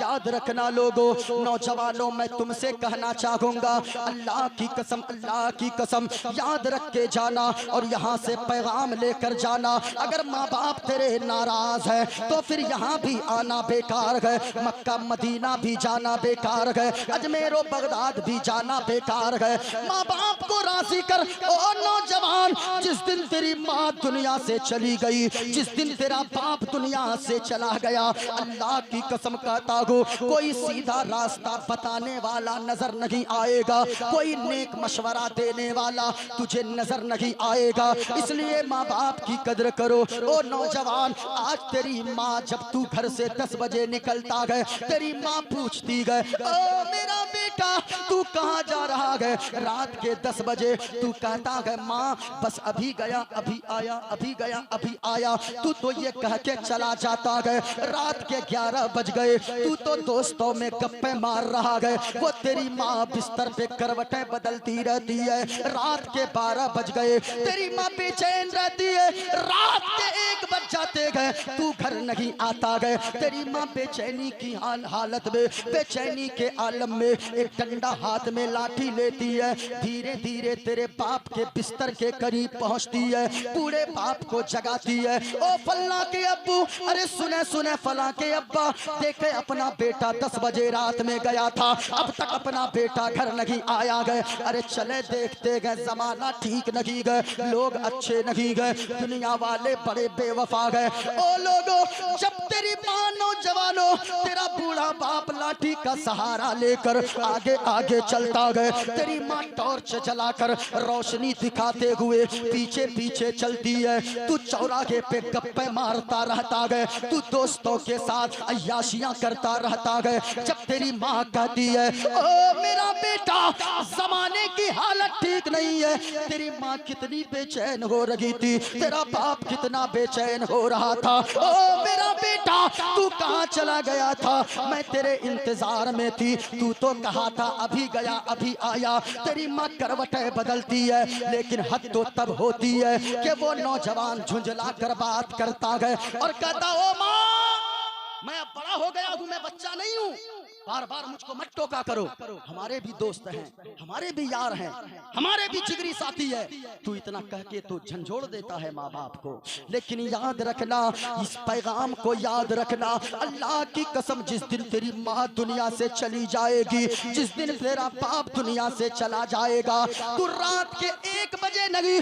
याद रखना लोगों, नौजवानों, मैं तुमसे कहना चाहूंगा, अल्लाह की कसम, अल्लाह की कसम याद रख के जाना और यहाँ से पैगाम लेकर जाना। अगर माँ बाप तेरे नाराज है तो फिर यहाँ भी आना बेकार है, मक्का मदीना भी जाना बेकार है, अजमेर और बगदाद भी जाना बेकार है। माँ बाप को राजी कर। ओ नौजवान, जिस दिन तेरी माँ दुनिया से चली गई, जिस दिन तेरा बाप दुनिया से चला गया, अल्लाह की कसम कहता हूँ कोई सीधा रास्ता बताने वाला नजर नहीं आएगा, कोई नेक मशवरा देने वाला तुझे नजर नहीं आएगा। इसलिए माँ बाप की कदर करो। ओ नौजवान, आज तेरी माँ जब तू घर से 10 बजे निकलता है, तेरी माँ पूछती है ओ मेरा बेटा तू कहाँ जा रहा है? रात के 10 बजे तू कहता है माँ बस अभी गया अभी आया, अभी गया अभी आया। तू तो ये कह के चला जाता है। रात के 11 बज गए, तू तो दोस्तों में गप्पे मार रहा है, वो तेरी माँ बिस्तर पे करवटें बदलती रहती है। रात के 12 बज गए, तेरी माँ बेचैन रहती है। रात के 1 बज जाते गए, तू घर नहीं आता गए, तेरी माँ बेचैनी की हालत में, बेचैनी के आलम में एक डंडा हाथ में लाठी लेती है, धीरे धीरे तेरे बाप के बिस्तर के करीब पहुंचती है, बूढ़े बाप को जगाती है। ओ फल्ला के अब्बू, अरे सुने सुने फला के अब्बा, देखे अपना बेटा 10 बजे रात में गया था, अब तक अपना बेटा घर नहीं आया गए। अरे चले देखते गए, जमाना ठीक नहीं गए, लोग अच्छे नहीं गए, दुनिया वाले बड़े बेवफा गए। ओ लोगों, जब तेरी माँ नौजवानों, तेरा बूढ़ा बाप लाठी का सहारा लेकर आगे आगे चलता गए, तेरी माँ टॉर्च जलाकर रोशनी दिखाते हुए पीछे पीछे चलती है। तू चौराहे पे गप्पे मारता रहता है, तू दोस्तों के साथ अय्याशियां करता रहता है। जब तेरी माँ कहती है ओ मेरा बेटा जमाने की हालत ठीक नहीं है, तेरी माँ कितनी बेचैन हो रही थी, तेरा बाप कितना बेचैन हो रहा था। ओ मेरा बेटा तू कहाँ चला गया था? मैं तेरे इंतजार में थी, तू तो कहा था अभी गया अभी आया। तेरी माँ करवटें बदलती है, लेकिन हद तो तब होती है कि वो नौजवान झुंझला कर बात करता है और कहता ओ माँ मैं अब बड़ा हो गया हूँ, मैं बच्चा नहीं हूँ, बार बार मुझको मत टोका करो, हमारे भी दोस्त हैं, हमारे भी यार हैं, हमारे भी जिगरी साथी है। तू इतना कह के तो झंझोड़ देता है माँ बाप को। लेकिन याद रखना, इस पैगाम को याद रखना, अल्लाह की कसम जिस दिन तेरी माँ दुनिया से चली जाएगी, जिस दिन तेरा बाप दुनिया से चला जाएगा, तू रात के 1 बजे नहीं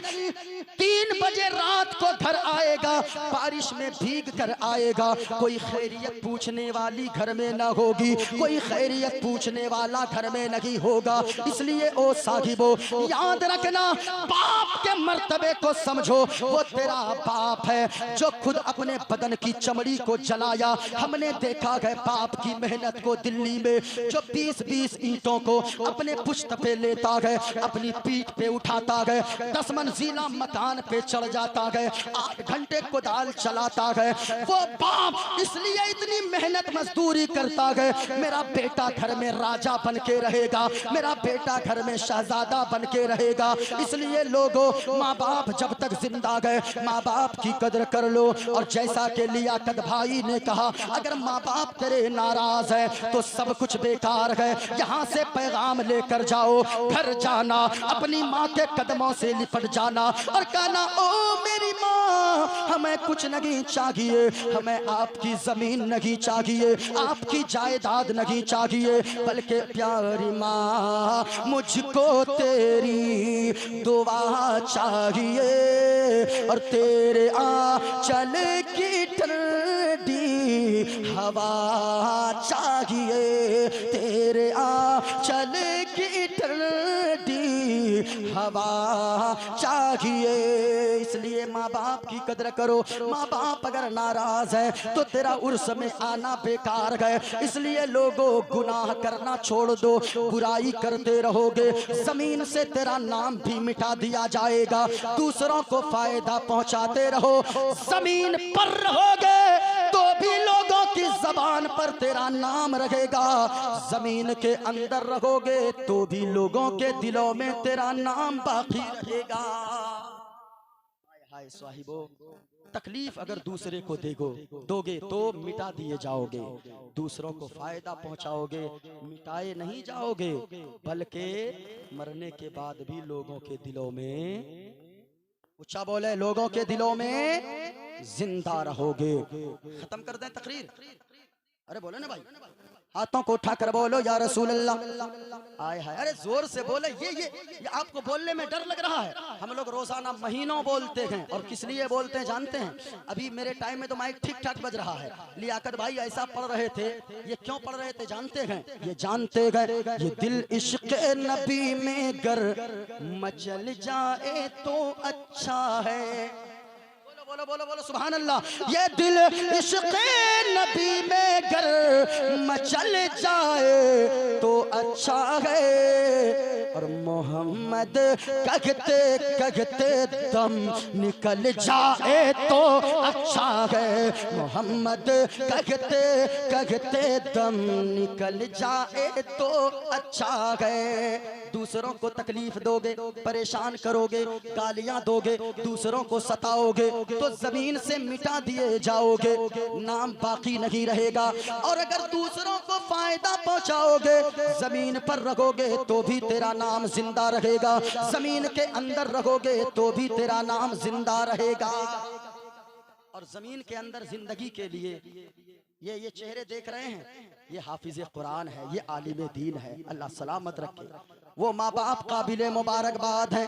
3 बजे रात को घर आएगा, बारिश में भीग कर आएगा, कोई खैरियत पूछने वाली घर में न होगी, कोई खैरियत पूछने वाला घर में नहीं होगा। इसलिए ओ साहिबो याद रखना, बाप के मर्तबे को समझो, वो तेरा बाप है जो खुद अपने बदन की चमड़ी को जलाया। हमने देखा है बाप की मेहनत को दिल्ली में, जो 20-20 ईंटों को अपने पुश्त पे लेता है, अपनी पीठ पे उठाता है, 10 मंजिला मकान पे चढ़ जाता है, 8 घंटे कुदाल चलाता है। वो बाप इसलिए इतनी मेहनत मजदूरी करता है, मेरा बेटा घर में राजा बन के रहेगा, मेरा बेटा घर में शहजादा बन के रहेगा। इसलिए लोगों, माँ बाप जब तक जिंदा है माँ बाप की कदर कर लो। और जैसा कि लियाकत भाई ने कहा, अगर माँ बाप तेरे नाराज है तो सब कुछ बेकार है। यहाँ से पैगाम लेकर जाओ, घर जाना, अपनी माँ के कदमों से लिपट जाना और कहना, ओ मेरी माँ, हमें कुछ नहीं चाहिए, हमें आपकी जमीन नहीं चाहिए, आपकी जायदाद नहीं चाहिए, बल्कि प्यारी माँ मुझको तेरी दुआ चाहिए और तेरे आंचल की ठंडी हवा चाहिए, तेरे आंचल की ठंडी हवा चाहिए। इसलिए माँ बाप की कदर करो। माँ बाप अगर नाराज है तो तेरा उर्स में आना बेकार है। इसलिए लोगों, गुनाह करना छोड़ दो, बुराई करते रहोगे, जमीन से तेरा नाम भी मिटा दिया जाएगा। दूसरों को फायदा पहुंचाते रहो, जमीन पर रहोगे तो भी लोगों की जबान पर तेरा नाम रहेगा, जमीन के अंदर रहोगे तो भी लोगों के दिलों में तेरा नाम बाकी रहेगा। हाय साहिबो, तकलीफ अगर दूसरे को दोगे तो मिटा दिए जाओगे, दूसरों को फायदा पहुंचाओगे, मिटाए नहीं जाओगे, बल्कि मरने के बाद भी लोगों के दिलों में, ऊंचा बोले, लोगों के दिलों में जिंदा रहोगे। खत्म कर दें तकरीर? अरे बोले ना भाई, हाथों को उठाकर बोलो या रसूल अल्लाह। आए हाय, अरे जोर से बोले। ये आपको बोलने में डर लग रहा है। हम लोग रोजाना महीनों बोलते हैं, और किस लिए बोलते हैं जानते हैं? अभी मेरे टाइम में तो माइक ठीक ठाक बज रहा है, लियाकत भाई ऐसा पढ़ रहे थे। ये क्यों पढ़ रहे थे जानते हैं? ये जानते गए, ये दिल इश्क नबी में गर मचल जाए तो अच्छा है। बोलो बोलो बोलो सुभान अल्लाह। ये दिल इश्क़ नबी में गर मचल जाए तो अच्छा है, और मोहम्मद कहते कहते दम निकल जाए तो अच्छा है, मोहम्मद कहते कहते दम निकल जाए तो अच्छा है। दूसरों को तकलीफ दोगे, परेशान करोगे, गालियां दोगे, दूसरों को सताओगे तो जमीन से मिटा दिए जाओगे, नाम बाकी नहीं रहेगा। और अगर दूसरों को फायदा पहुंचाओगे, जमीन पर रहोगे तो भी तेरा नाम जिंदा रहेगा, जमीन के अंदर रहोगे तो भी तेरा नाम जिंदा रहेगा। और जमीन के अंदर जिंदगी के लिए ये चेहरे देख रहे हैं, ये हाफिज कुरान है, ये आलिम दीन है, अल्लाह सलामत रखे। वो माँ बाप काबिले मुबारकबाद है।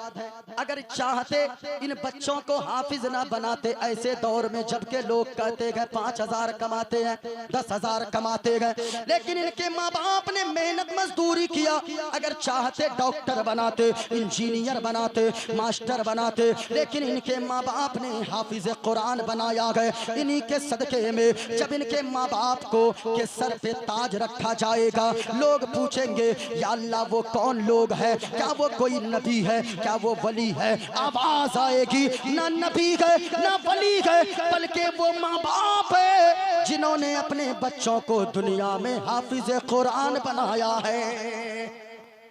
अगर चाहते इन बच्चों को हाफिज ना बनाते ऐसे दौर में, जबकि लोग कहते हैं 5,000 कमाते हैं, 10,000 कमाते हैं, लेकिन इनके माँ बाप ने मेहनत मजदूरी किया। अगर चाहते डॉक्टर बनाते, इंजीनियर बनाते, मास्टर बनाते, लेकिन इनके माँ बाप ने हाफिज कुरान बनाया है। इन्हीं के सदके में जब इनके माँ बाप को के सर पे ताज रखा जाएगा, लोग पूछेंगे या अल्लाह वो कौन लोग है, क्या वो कोई नबी है, क्या वो वली है? आवाज आएगी, ना नबी है ना वली है, बल्कि वो माँ बाप है जिन्होंने अपने बच्चों को दुनिया में हाफिज कुरान बनाया है।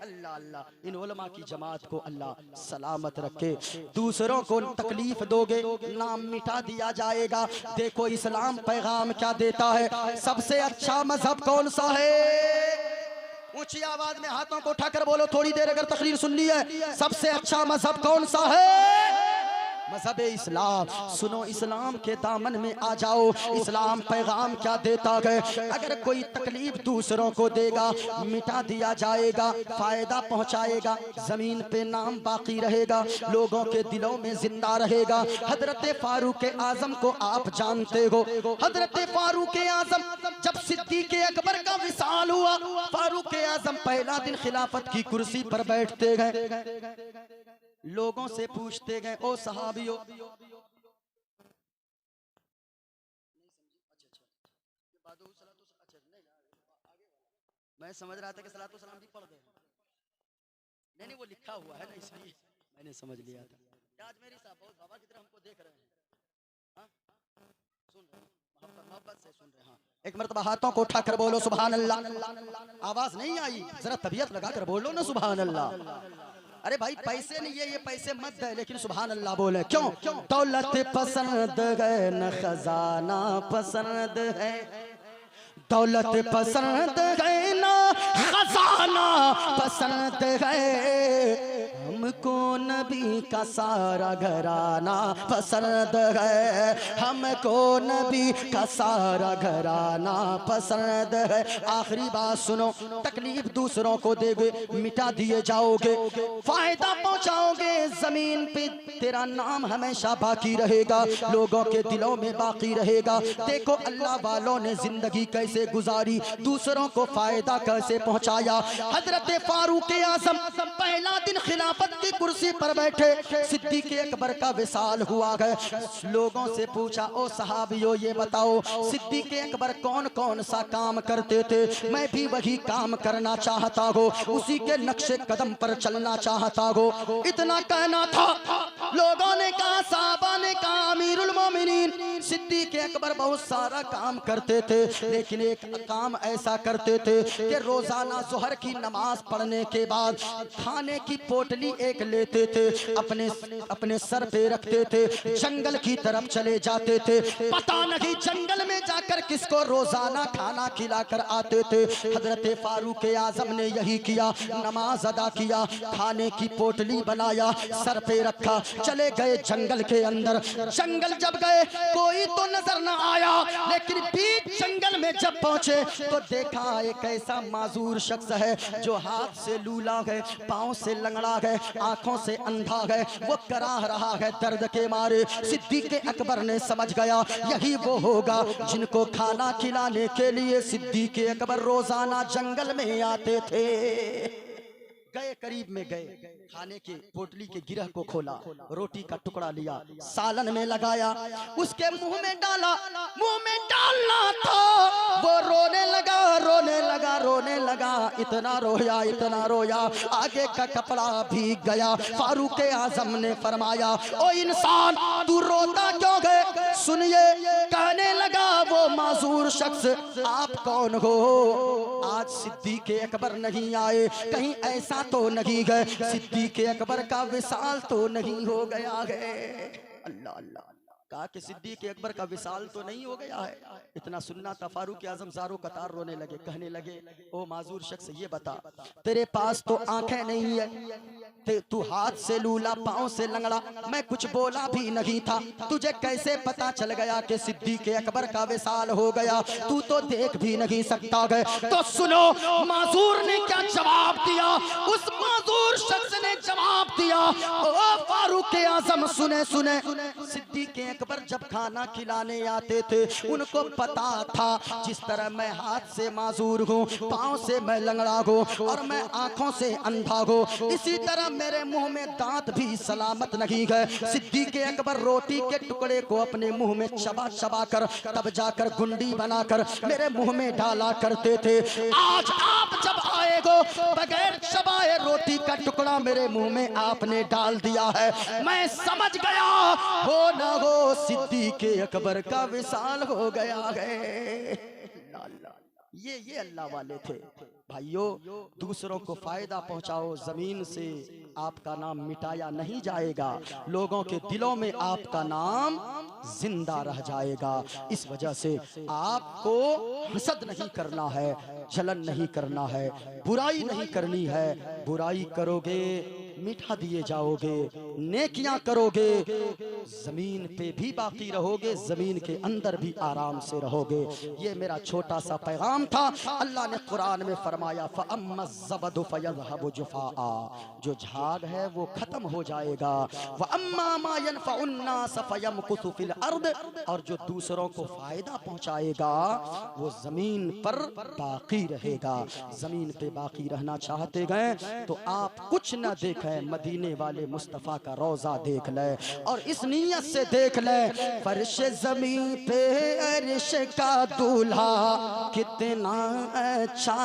अल्लाह अल्लाह, इन उलमा की जमात को अल्लाह सलामत रखे। दूसरों को तकलीफ दोगे, नाम मिटा दिया जाएगा। देखो इस्लाम पैगाम क्या देता है। सबसे अच्छा मजहब कौन सा है? ऊंची आवाज में हाथों को उठाकर बोलो, थोड़ी देर अगर तकरीर सुननी है। सबसे अच्छा मजहब कौन सा है? मजहब इस्लाम। सुनो, इस्लाम के दामन में आ जाओ। इस्लाम पैगाम क्या देता है? अगर कोई तकलीफ दूसरों को देगा, मिटा दिया जाएगा, फायदा पहुंचाएगा, जमीन पे नाम बाकी रहेगा, लोगों के दिलों में जिंदा रहेगा। हजरत फारूक आजम को आप जानते हो। हजरत फारूक आजम जब सिद्दीक अकबर का विसाल हुआ, फारूक आजम पहला दिन खिलाफत की कुर्सी पर बैठते गए। लोगों से पूछते गए, ओ सहाबियों, मैं समझ रहा था कि सलातो सलाम भी पढ़ गए। नहीं वो लिखा हुआ है ना, इसलिए मैंने समझ लिया था। आज मेरी साहब बहुत बाबा की तरह हमको देख रहे हैं, हाँ? सुन रहे हैं, मोहब्बत से सुन रहे हैं। हाँ, एक मर्तबा हाथों को उठाकर बोलो सुभान अल्लाह। आवाज नहीं आई, जरा तबीयत लगा कर बोलो ना सुभान अल्लाह। अरे भाई पैसे नहीं है, ये पैसे मत दे, लेकिन सुभान अल्लाह बोले। क्यों? दौलत पसंद है न खजाना पसंद है, दौलत पसंद है ना खजाना पसंद है, हमको नबी का सारा घराना पसंद है, हमको नबी का सारा घराना पसंद है। आखिरी बात सुनो, तकलीफ दूसरों को देगे, मिटा दिए जाओगे, फायदा पहुंचाओगे, जमीन पे तेरा नाम हमेशा बाकी रहेगा, लोगों के दिलों में बाकी रहेगा। देखो अल्लाह वालों ने जिंदगी कैसे गुजारी, दूसरों को फायदा कैसे पहुंचाया। हजरत फारूक आजम पहला दिन खिलाफत की कुर्सी पर बैठे, सिद्दीक अकबर का विसाल हुआ है। लोगों से पूछा, ओ सहाबियों ये बताओ सिद्दीक अकबर कौन कौन सा काम करते थे, मैं भी वही काम करना चाहता हो, उसी के नक्शे कदम पर चलना चाहता हो। इतना कहना था, लोगों ने कहा, साहबा ने कहा, अमीरुल मोमिनीन सिद्दीक अकबर बहुत सारा काम करते थे, लेकिन एक काम ऐसा करते थे कि रोजाना जोहर की नमाज पढ़ने के बाद खाने की पोटली एक लेते थे, अपने सर पे रखते थे, जंगल की तरफ चले जाते थे, पता नहीं जंगल में जाकर किसको रोजाना खाना खिलाकर आते थे। हजरत फारूक आजम ने यही किया, नमाज अदा किया, खाने की पोटली बनाया, सर पे रखा, चले गए जंगल के अंदर। जंगल जब गए कोई तो नजर न आया, लेकिन बीच जंगल में जब पहुंचे तो देखा एक ऐसा माजूर शख्स है जो हाथ से लूला है, पांव से लंगड़ा है, आंखों से अंधा है, वो कराह रहा है दर्द के मारे। सिद्दीक अकबर ने समझ गया यही वो होगा जिनको खाना खिलाने के लिए सिद्दीक अकबर रोजाना जंगल में आते थे। गए, करीब में गए, खाने के पोटली के गिरह को खोला, रोटी का टुकड़ा लिया, सालन में लगाया, उसके मुंह में डाला, मुंह में डालना था, वो रोने लगा, रोने लगा, रोने लगा, इतना रोया, इतना रोया, आगे का कपड़ा भीग गया। फारूक आजम ने फरमाया, ओ इंसान तू रोता क्यों है? सुनिए, कहने लगा वो माजूर शख्स, आप कौन हो? आज सिद्दीक अकबर नहीं आए, कहीं ऐसा तो नहीं गए सिद्दीक अकबर का विसाल तो नहीं हो गया है? अल्लाह अल्लाह, कहा कि सिद्दीक अकबर का विसाल तो नहीं हो गया है। इतना सुनना था, फारूक आजम ज़ारो कतार रोने लगे, कहने लगे, ओ माजूर शख्स ये बता, तेरे पास तो आंखें नहीं है, तू हाथ से लूला, पांव से लंगड़ा, मैं कुछ बोला भी नहीं था, तुझे कैसे पता चल गया कि सिद्दीक अकबर का विसाल हो गया? तू तो देख भी नहीं सकता है। तो सुनो माजूर ने क्या जवाब दिया। उस माजूर शख्स ने जवाब दिया, ओ फारूक आजम सुने सुने, सिद्दीक अकबर जब खाना खिलाने आते थे उनको पता था जिस तरह मैं हाथ से माजूर हूँ, पाँव से मैं लंगड़ा हूँ और मैं आंखों से अंधा हूँ, इसी तरह मेरे मुंह में दांत भी सलामत नहीं है। सिद्दीक अकबर रोटी के टुकड़े को अपने मुंह में चबा चबा कर तब जाकर गुंडी बनाकर मेरे मुंह में डाला करते थे। आज आप जब आए हो, बगैर चबाए रोटी का टुकड़ा मेरे मुंह में आपने डाल दिया है, मैं समझ गया हो ना हो सिद्दीक अकबर का विसाल हो गया है। ये अल्लाह वाले थे। भाइयों, दूसरों को फायदा पहुंचाओ, जमीन से आपका नाम मिटाया नहीं जाएगा, लोगों के दिलों में आपका नाम जिंदा रह जाएगा। इस वजह से आपको हसद नहीं करना है, जलन नहीं करना है, बुराई नहीं करनी है। बुराई करोगे मिटा दिए जाओगे, नेकियां करोगे जमीन पे भी बाकी रहोगे, जमीन के अंदर भी आराम से रहोगे। ये मेरा छोटा सा पैगाम था। अल्लाह ने कुरान में फरमाया, फ़अम्मज़्ज़बदु फ़यज़हबु जुफ़ाआ, जो झाग है वो खत्म हो जाएगा, व अम्मा मा यनफ़उन्नास फ़यमकुसु फ़िल अर्द, और जो दूसरों को फायदा पहुंचाएगा वो जमीन पर बाकी रहेगा। जमीन पे बाकी रहना चाहते गए तो आप कुछ न देखें, मदीने वाले मुस्तफ़ा का रोजा देख ले और इस नीयत से देख ले, फर्श ज़मीन पे अर्श का दूल्हा कितना अच्छा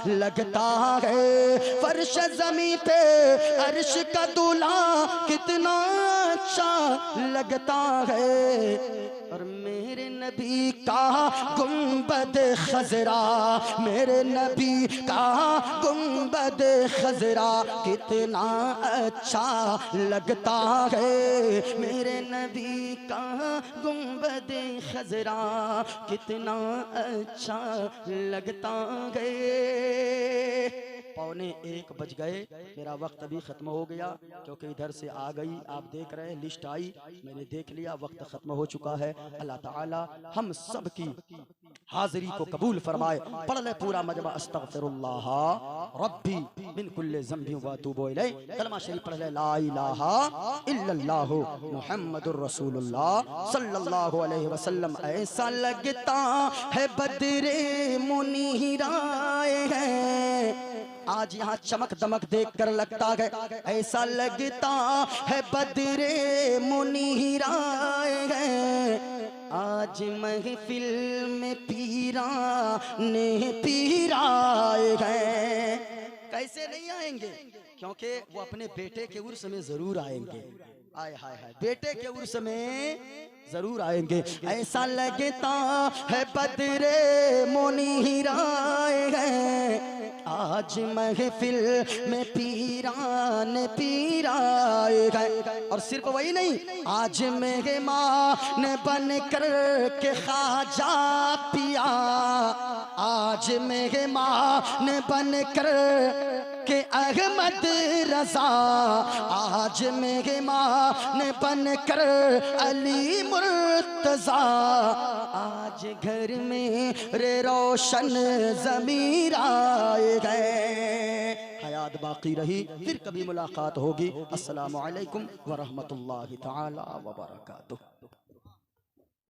लगता है, फर्श ज़मीन पे अर्श का दूल्हा कितना अच्छा लगता है। और मेरे नबी का गुंबद खजरा, मेरे नबी का गुंबद खजरा कितना अच्छा लगता है, मेरे नबी का गुंबद खजरा कितना अच्छा लगता है। 1:45 बज गए, मेरा वक्त अभी ख़त्म हो गया क्योंकि इधर से आ गई, आप देख रहे हैं लिस्ट आई, मैंने देख लिया वक्त ख़त्म हो चुका है। अल्लाह ताला हम सब की हाज़िरी को कबूल फरमाए। पढ़ ले पूरा मजमा अस्तगफिरुल्लाह रब्बी मिन कुल्li ज़ंबि व अतूबु इलैह। कलमा शरीफ पढ़ ले, ला इलाहा इल्लल्लाह मुहम्मदुर रसूलुल्लाह सल्लल्लाहु अलैहि वसल्लम। ऐसा लगता है बदरे मुनीर आए हैं, आज यहाँ चमक दमक देख कर लगता है, ऐसा लगता है बदरे मुनीर आए हैं, आज महफिल में पीराने पीराए हैं। कैसे नहीं आएंगे, क्योंकि वो अपने बेटे के उर्स में जरूर आएंगे। आय हाय हाय, बेटे के उर्स में जरूर आएंगे। ऐसा लगता है बदरे मुनीर आए हैं, आज महफिल में पीरान पीराए गए। और सिर्फ वही नहीं, आज मेहमान बन कर के ख्वाजा पिया, आज मेहमान बन कर के अहमद रजा, आज मेहमान बन कर अली मुर्तजा, आज घर में रे रोशन ज़मीर आए गए। हयात बाकी रही, फिर कभी मुलाकात होगी। अस्सलामु अलैकुम व रहमतुल्लाहि तआला व बरकातुहू।